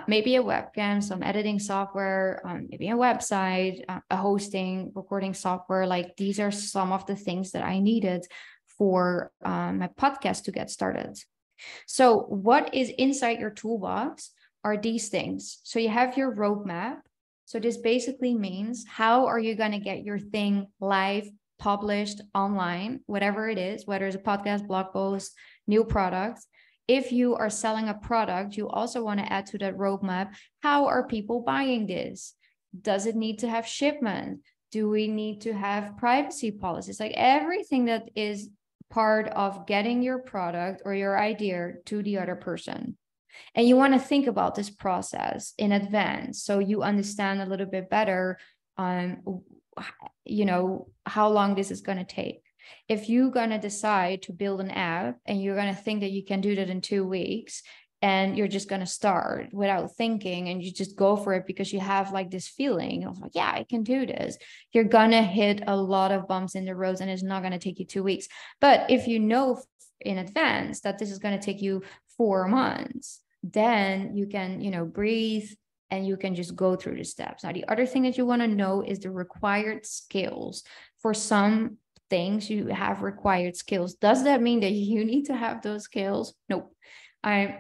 Maybe a webcam, some editing software, maybe a website, a hosting, recording software. Like these are some of the things that I needed for my podcast to get started. So what is inside your toolbox are these things. So you have your roadmap. So this basically means how are you going to get your thing live, published online, whatever it is, whether it's a podcast, blog post, new products. If you are selling a product, you also want to add to that roadmap, how are people buying this? Does it need to have shipment? Do we need to have privacy policies? Like everything that is part of getting your product or your idea to the other person. And you want to think about this process in advance so you understand a little bit better, how long this is going to take. If you're going to decide to build an app and you're going to think that you can do that in 2 weeks and you're just going to start without thinking and you just go for it because you have like this feeling of like, yeah, I can do this, you're going to hit a lot of bumps in the road and it's not going to take you 2 weeks. But if you know in advance that this is going to take you 4 months, then you can, breathe and you can just go through the steps. Now, the other thing that you want to know is the required skills. For some things, you have required skills. Does that mean that you need to have those skills? Nope.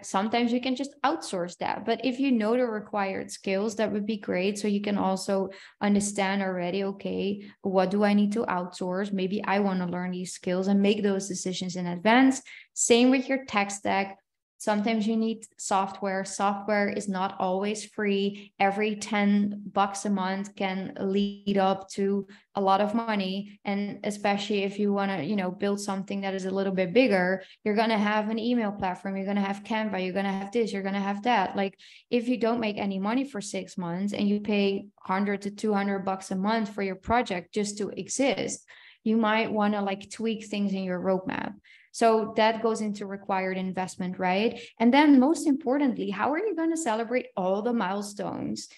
Sometimes you can just outsource that. But if you know the required skills, that would be great. So you can also understand already, okay, what do I need to outsource? Maybe I want to learn these skills and make those decisions in advance. Same with your tech stack. Sometimes you need software. Software is not always free. Every $10 a month can lead up to a lot of money. And especially if you want to, build something that is a little bit bigger, you're going to have an email platform. You're going to have Canva. You're going to have this. You're going to have that. Like if you don't make any money for 6 months and you pay $100 to $200 a month for your project just to exist, you might want to tweak things in your roadmap. So that goes into required investment, right? And then most importantly, how are you going to celebrate all the milestones?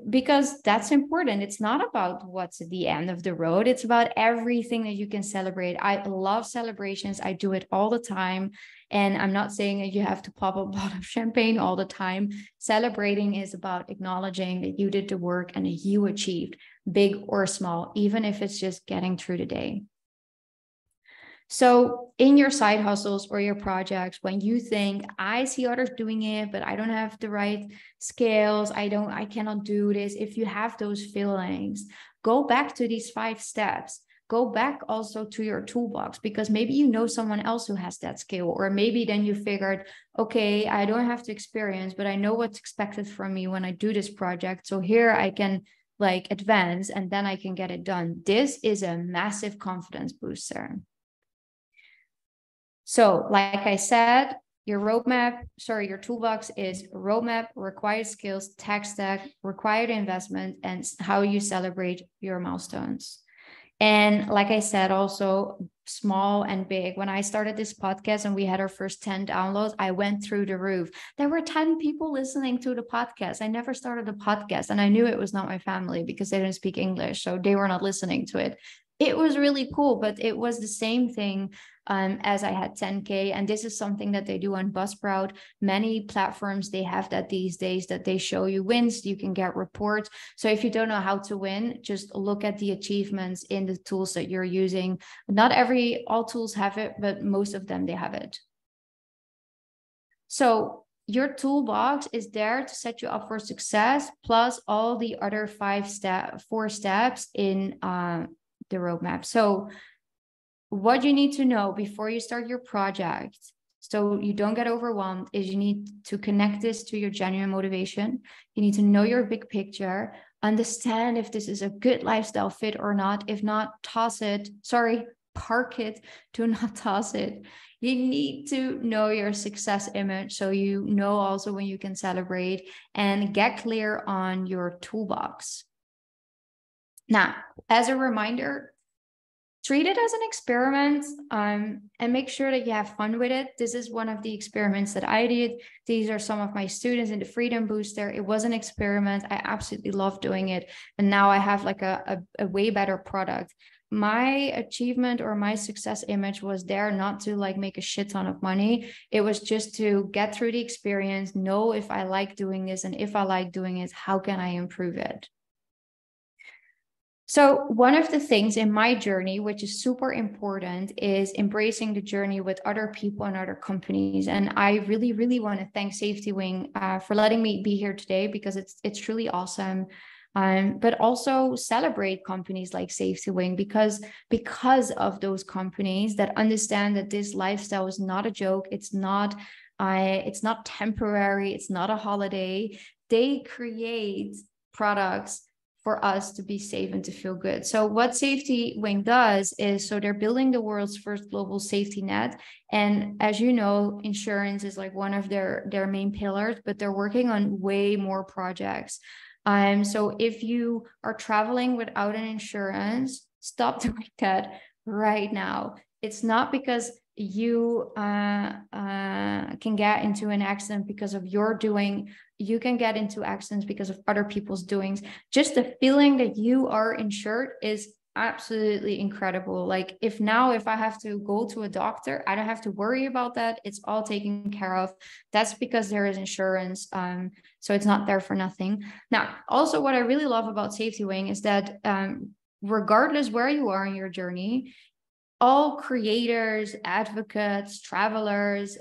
Because that's important. It's not about what's at the end of the road. It's about everything that you can celebrate. I love celebrations. I do it all the time. And I'm not saying that you have to pop a bottle of champagne all the time. Celebrating is about acknowledging that you did the work and that you achieved, big or small, even if it's just getting through the day. So in your side hustles or your projects, when you think, I see others doing it, but I don't have the right skills, I cannot do this. If you have those feelings, go back to these 5 steps. Go back also to your toolbox, because maybe you know someone else who has that skill, or maybe then you figured, okay, I don't have to experience, but I know what's expected from me when I do this project. So here I can advance and then I can get it done. This is a massive confidence booster. So like I said, your toolbox is roadmap, required skills, tech stack, required investment, and how you celebrate your milestones. And like I said, also small and big. When I started this podcast and we had our first 10 downloads, I went through the roof. There were 10 people listening to the podcast. I never started a podcast and I knew it was not my family because they didn't speak English. So they were not listening to it. It was really cool, but it was the same thing as I had 10K. And this is something that they do on Buzzsprout. Many platforms, they have that these days, that they show you wins. You can get reports. So if you don't know how to win, just look at the achievements in the tools that you're using. Not all tools have it, but most of them, they have it. So your toolbox is there to set you up for success, plus all the other 4 steps in the roadmap. So what you need to know before you start your project, so you don't get overwhelmed, is you need to connect this to your genuine motivation. You need to know your big picture, understand if this is a good lifestyle fit or not. If not, park it, do not toss it. You need to know your success image, so you know also when you can celebrate, and get clear on your toolbox. Now, as a reminder, treat it as an experiment, and make sure that you have fun with it. This is one of the experiments that I did. These are some of my students in the Freedom Booster. It was an experiment. I absolutely love doing it. And now I have like a way better product. My achievement or my success image was there not to like make a shit ton of money. It was just to get through the experience, know if I like doing this, and if I like doing it, how can I improve it? So one of the things in my journey, which is super important, is embracing the journey with other people and other companies. And I really, really want to thank SafetyWing for letting me be here today, because it's truly awesome. But also celebrate companies like SafetyWing, because of those companies that understand that this lifestyle is not a joke. It's not temporary. It's not a holiday. They create products for us to be safe and to feel good. So what SafetyWing does is, so they're building the world's first global safety net. And as you know, insurance is like one of their main pillars, but they're working on way more projects. So if you are traveling without an insurance, stop doing that right now. It's not because you can get into an accident because of your doing. You can get into accidents because of other people's doings. Just the feeling that you are insured is absolutely incredible. Like if I have to go to a doctor, I don't have to worry about that. It's all taken care of. That's because there is insurance. So it's not there for nothing. Now, also what I really love about SafetyWing is that regardless where you are in your journey, all creators, advocates, travelers,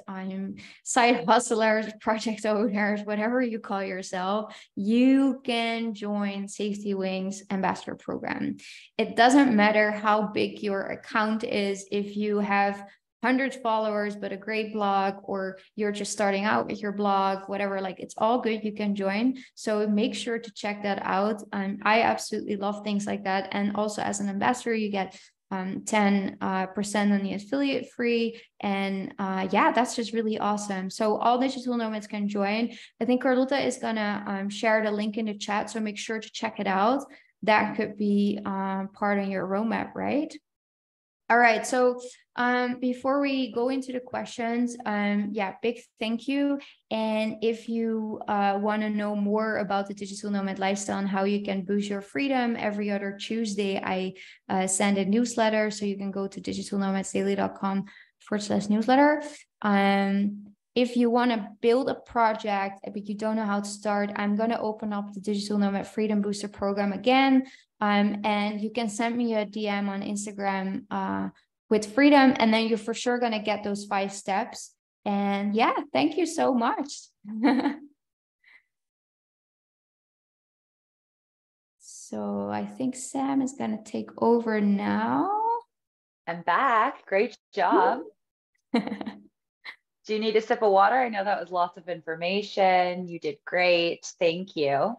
side hustlers, project owners, whatever you call yourself, you can join SafetyWing's ambassador program. It doesn't matter how big your account is. If you have 100 followers, but a great blog, or you're just starting out with your blog, whatever, like it's all good. You can join. So make sure to check that out. I absolutely love things like that. And also as an ambassador, you get 10% on the affiliate free. And yeah, that's just really awesome. So all digital nomads can join. I think Carlota is gonna share the link in the chat. So make sure to check it out. That could be part of your roadmap, right? All right, so before we go into the questions, yeah, big thank you. And if you want to know more about the digital nomad lifestyle and how you can boost your freedom, every other Tuesday, I send a newsletter. So you can go to digitalnomadsdaily.com/newsletter. If you want to build a project, but you don't know how to start, I'm going to open up the Digital Nomad Freedom Booster program again. And you can send me a DM on Instagram with freedom, and then you're for sure going to get those 5 steps. And yeah, thank you so much. So I think Sam is going to take over now. I'm back. Great job. Do you need a sip of water? I know that was lots of information. You did great. Thank you.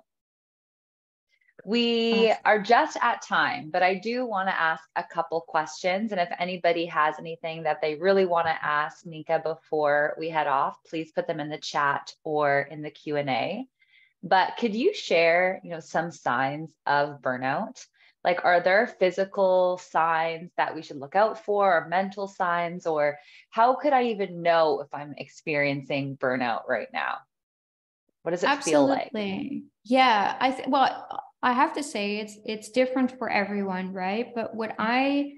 We are just at time, but I do want to ask a couple questions. And if anybody has anything that they really want to ask Nienke before we head off, please put them in the chat or in the Q&A. But could you share, some signs of burnout? Like, are there physical signs that we should look out for, or mental signs, or how could I even know if I'm experiencing burnout right now? What does it feel like? Yeah, I have to say it's different for everyone, right? But what I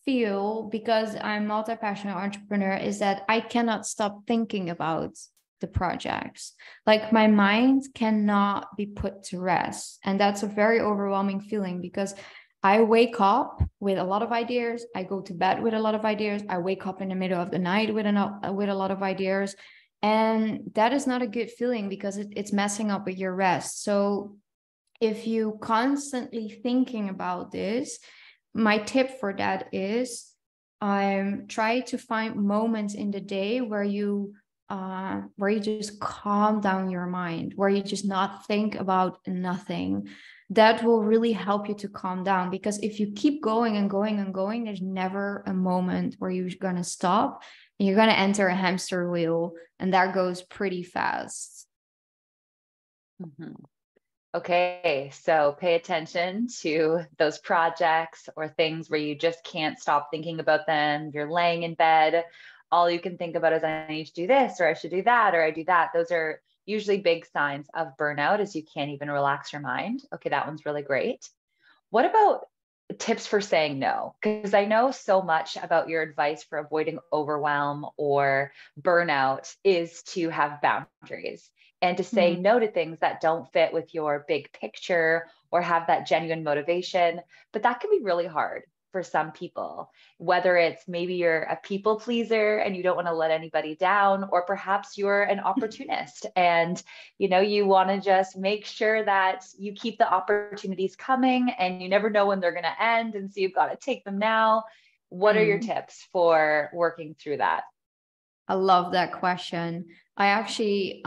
feel, because I'm a multi-passionate entrepreneur, is that I cannot stop thinking about the projects. Like my mind cannot be put to rest. And that's a very overwhelming feeling, because I wake up with a lot of ideas. I go to bed with a lot of ideas. I wake up in the middle of the night with a lot of ideas. And that is not a good feeling because it's messing up with your rest. So if you constantly thinking about this, my tip for that is try to find moments in the day where you just calm down your mind, where you just not think about nothing. That will really help you to calm down, because if you keep going and going and going, there's never a moment where you're going to stop, and you're going to enter a hamster wheel, and that goes pretty fast. Mm-hmm. Okay, so pay attention to those projects or things where you just can't stop thinking about them. You're laying in bed, all you can think about is I need to do this, or I should do that, or I do that. Those are usually big signs of burnout, as you can't even relax your mind. Okay, that one's really great. What about tips for saying no? Because I know so much about your advice for avoiding overwhelm or burnout is to have boundaries and to say no to things that don't fit with your big picture or have that genuine motivation. But that can be really hard for some people, whether it's maybe you're a people pleaser and you don't want to let anybody down, or perhaps you're an opportunist and you want to just make sure that you keep the opportunities coming and you never know when they're going to end, and so you've got to take them now. What are your tips for working through that? I love that question. I actually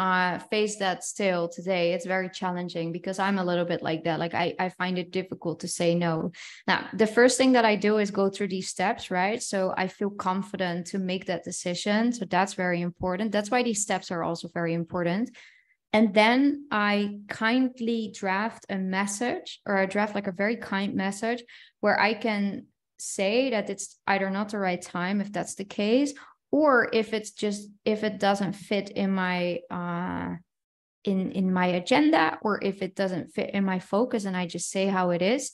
face that still today. It's very challenging because I'm a little bit like that. Like I find it difficult to say no. Now, the first thing that I do is go through these steps, right? So I feel confident to make that decision. So that's very important. That's why these steps are also very important. And then I kindly draft a message, or I draft like a very kind message where I can say that it's either not the right time, if that's the case, or if it doesn't fit in my in my agenda, or if it doesn't fit in my focus, and I just say how it is.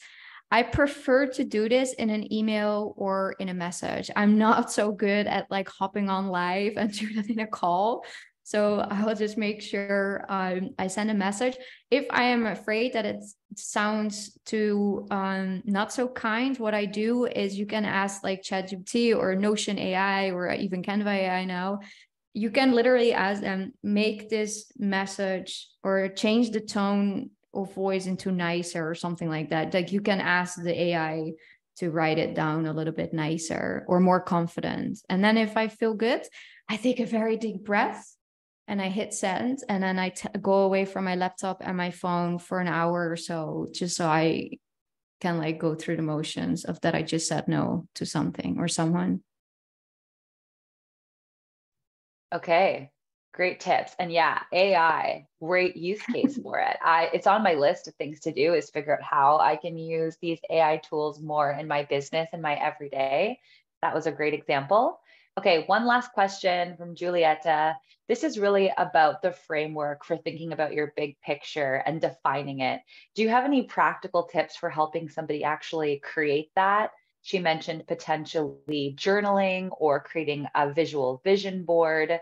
I prefer to do this in an email or in a message. I'm not so good at like hopping on live and do that in a call. So I will just make sure I send a message. If I am afraid that it sounds too not so kind, what I do is you can ask like ChatGPT or Notion AI or even Canva AI now. You can literally ask them, make this message or change the tone of voice into nicer or something like that. Like you can ask the AI to write it down a little bit nicer or more confident. And then if I feel good, I take a very deep breath and I hit send, and then I go away from my laptop and my phone for an hour or so, just so I can like go through the motions of that I just said no to something or someone. Okay, great tips. And yeah, AI, great use case for it. It's on my list of things to do, is figure out how I can use these AI tools more in my business and my everyday. That was a great example. Okay, one last question from Julieta. This is really about the framework for thinking about your big picture and defining it. Do you have any practical tips for helping somebody actually create that? She mentioned potentially journaling or creating a visual vision board.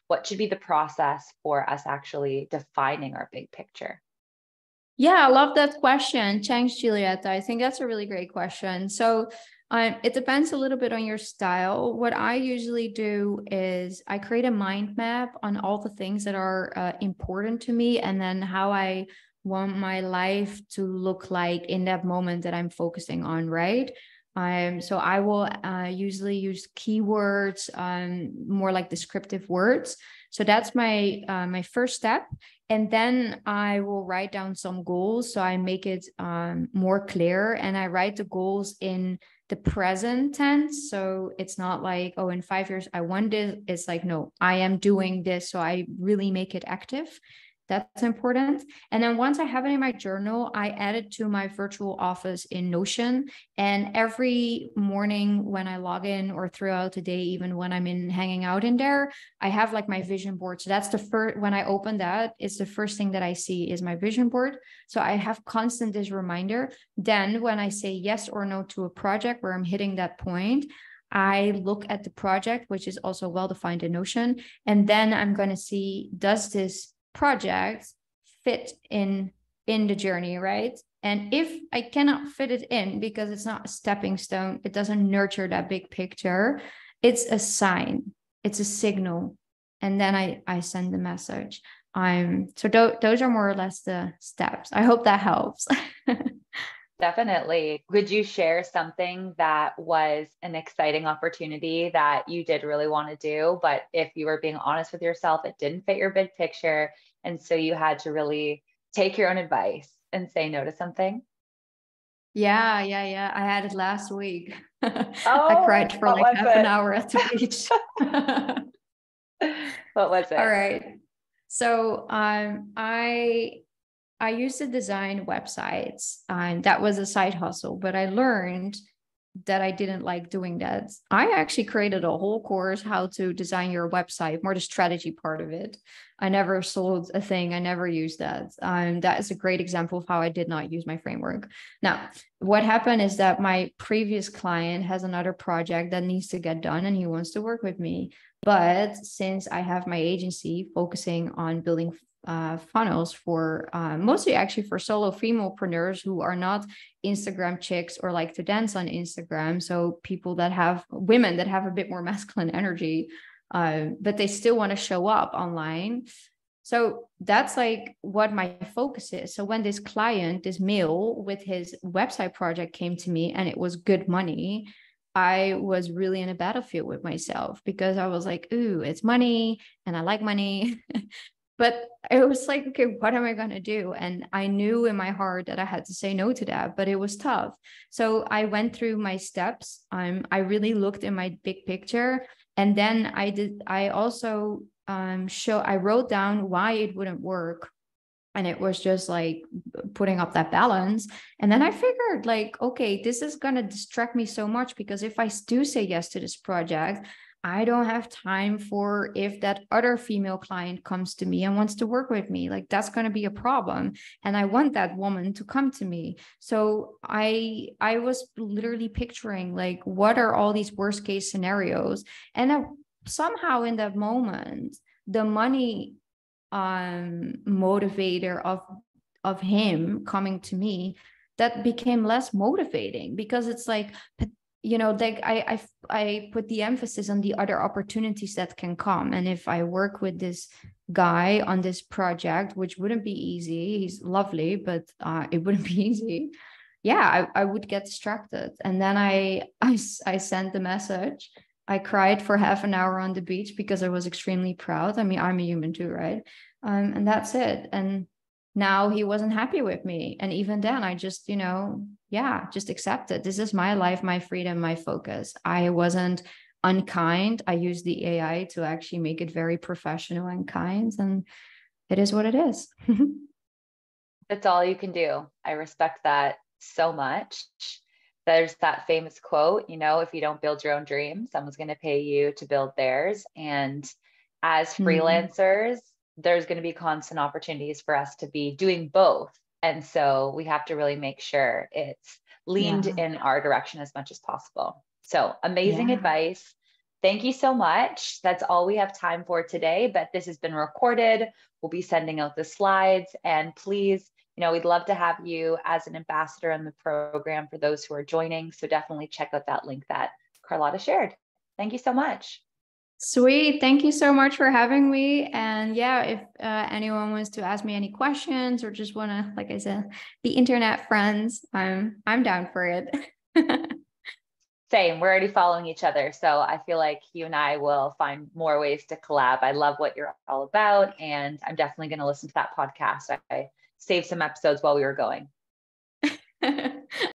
What should be the process for us actually defining our big picture? Yeah, I love that question. Thanks, Julieta. I think that's a really great question. So it depends a little bit on your style. What I usually do is I create a mind map on all the things that are important to me, and then how I want my life to look like in that moment that I'm focusing on, right? So I will usually use keywords, more like descriptive words. So that's my first step. And then I will write down some goals. So I make it more clear, and I write the goals in the present tense. So it's not like, oh, in 5 years I want this. It's like, no, I am doing this. So I really make it active. That's important. And then once I have it in my journal, I add it to my virtual office in Notion. And every morning when I log in, or throughout the day, even when I'm hanging out in there, I have like my vision board. So that's the first, when I open that, it's the first thing that I see is my vision board. So I have constant this reminder. Then when I say yes or no to a project where I'm hitting that point, I look at the project, which is also well-defined in Notion. And then I'm going to see, does this project fit in the journey, right? And if I cannot fit it in because it's not a stepping stone, it doesn't nurture that big picture, it's a sign, it's a signal. And then I send the message. So those are more or less the steps. I hope that helps. Definitely. Could you share something that was an exciting opportunity that you did really want to do, but if you were being honest with yourself, it didn't fit your big picture, and so you had to really take your own advice and say no to something? Yeah. I had it last week. I Oh, cried for what like was half an it? hour at the beach. What was All it? right. So I used to design websites, and that was a side hustle, but I learned that I didn't like doing that. I actually created a whole course how to design your website, more the strategy part of it. I never sold a thing. I never used that. That is a great example of how I did not use my framework. Now, what happened is that my previous client has another project that needs to get done and he wants to work with me. But since I have my agency focusing on building funnels for mostly actually for solo femalepreneurs who are not Instagram chicks or like to dance on Instagram. So people that have women that have a bit more masculine energy, but they still want to show up online. So that's like what my focus is. So when this client, this male with his website project came to me and it was good money, I was really in a battlefield with myself because I was like, ooh, it's money and I like money. But it was like, okay, what am I going to do? And I knew in my heart that I had to say no to that, but it was tough. So I went through my steps. I really looked in my big picture. And then I also I wrote down why it wouldn't work. And it was just like putting up that balance. And then I figured like, okay, this is going to distract me so much because if I do say yes to this project, I don't have time for if that other female client comes to me and wants to work with me. Like that's going to be a problem. And I want that woman to come to me. So I was literally picturing like, what are all these worst case scenarios? And somehow in that moment, the money motivator of him coming to me, that became less motivating because it's like, like I put the emphasis on the other opportunities that can come. And if I work with this guy on this project, which wouldn't be easy, he's lovely, but it wouldn't be easy. Yeah, I would get distracted. And then I sent the message. I cried for half an hour on the beach because I was extremely proud. I mean, I'm a human too, right? And that's it. And now he wasn't happy with me. And even then, I just, just accepted. This is my life, my freedom, my focus. I wasn't unkind. I used the AI to actually make it very professional and kind. And it is what it is. That's all you can do. I respect that so much. There's that famous quote, if you don't build your own dream, someone's going to pay you to build theirs. And as freelancers, there's going to be constant opportunities for us to be doing both. And so we have to really make sure it's leaned in our direction as much as possible. So amazing advice. Thank you so much. That's all we have time for today, but this has been recorded. We'll be sending out the slides, and please, we'd love to have you as an ambassador in the program for those who are joining. So definitely check out that link that Carlotta shared. Thank you so much. Sweet. Thank you so much for having me. And yeah, if anyone wants to ask me any questions or just want to, like I said, the internet friends, I'm down for it. Same. We're already following each other. So I feel like you and I will find more ways to collab. I love what you're all about. And I'm definitely going to listen to that podcast. I saved some episodes while we were going.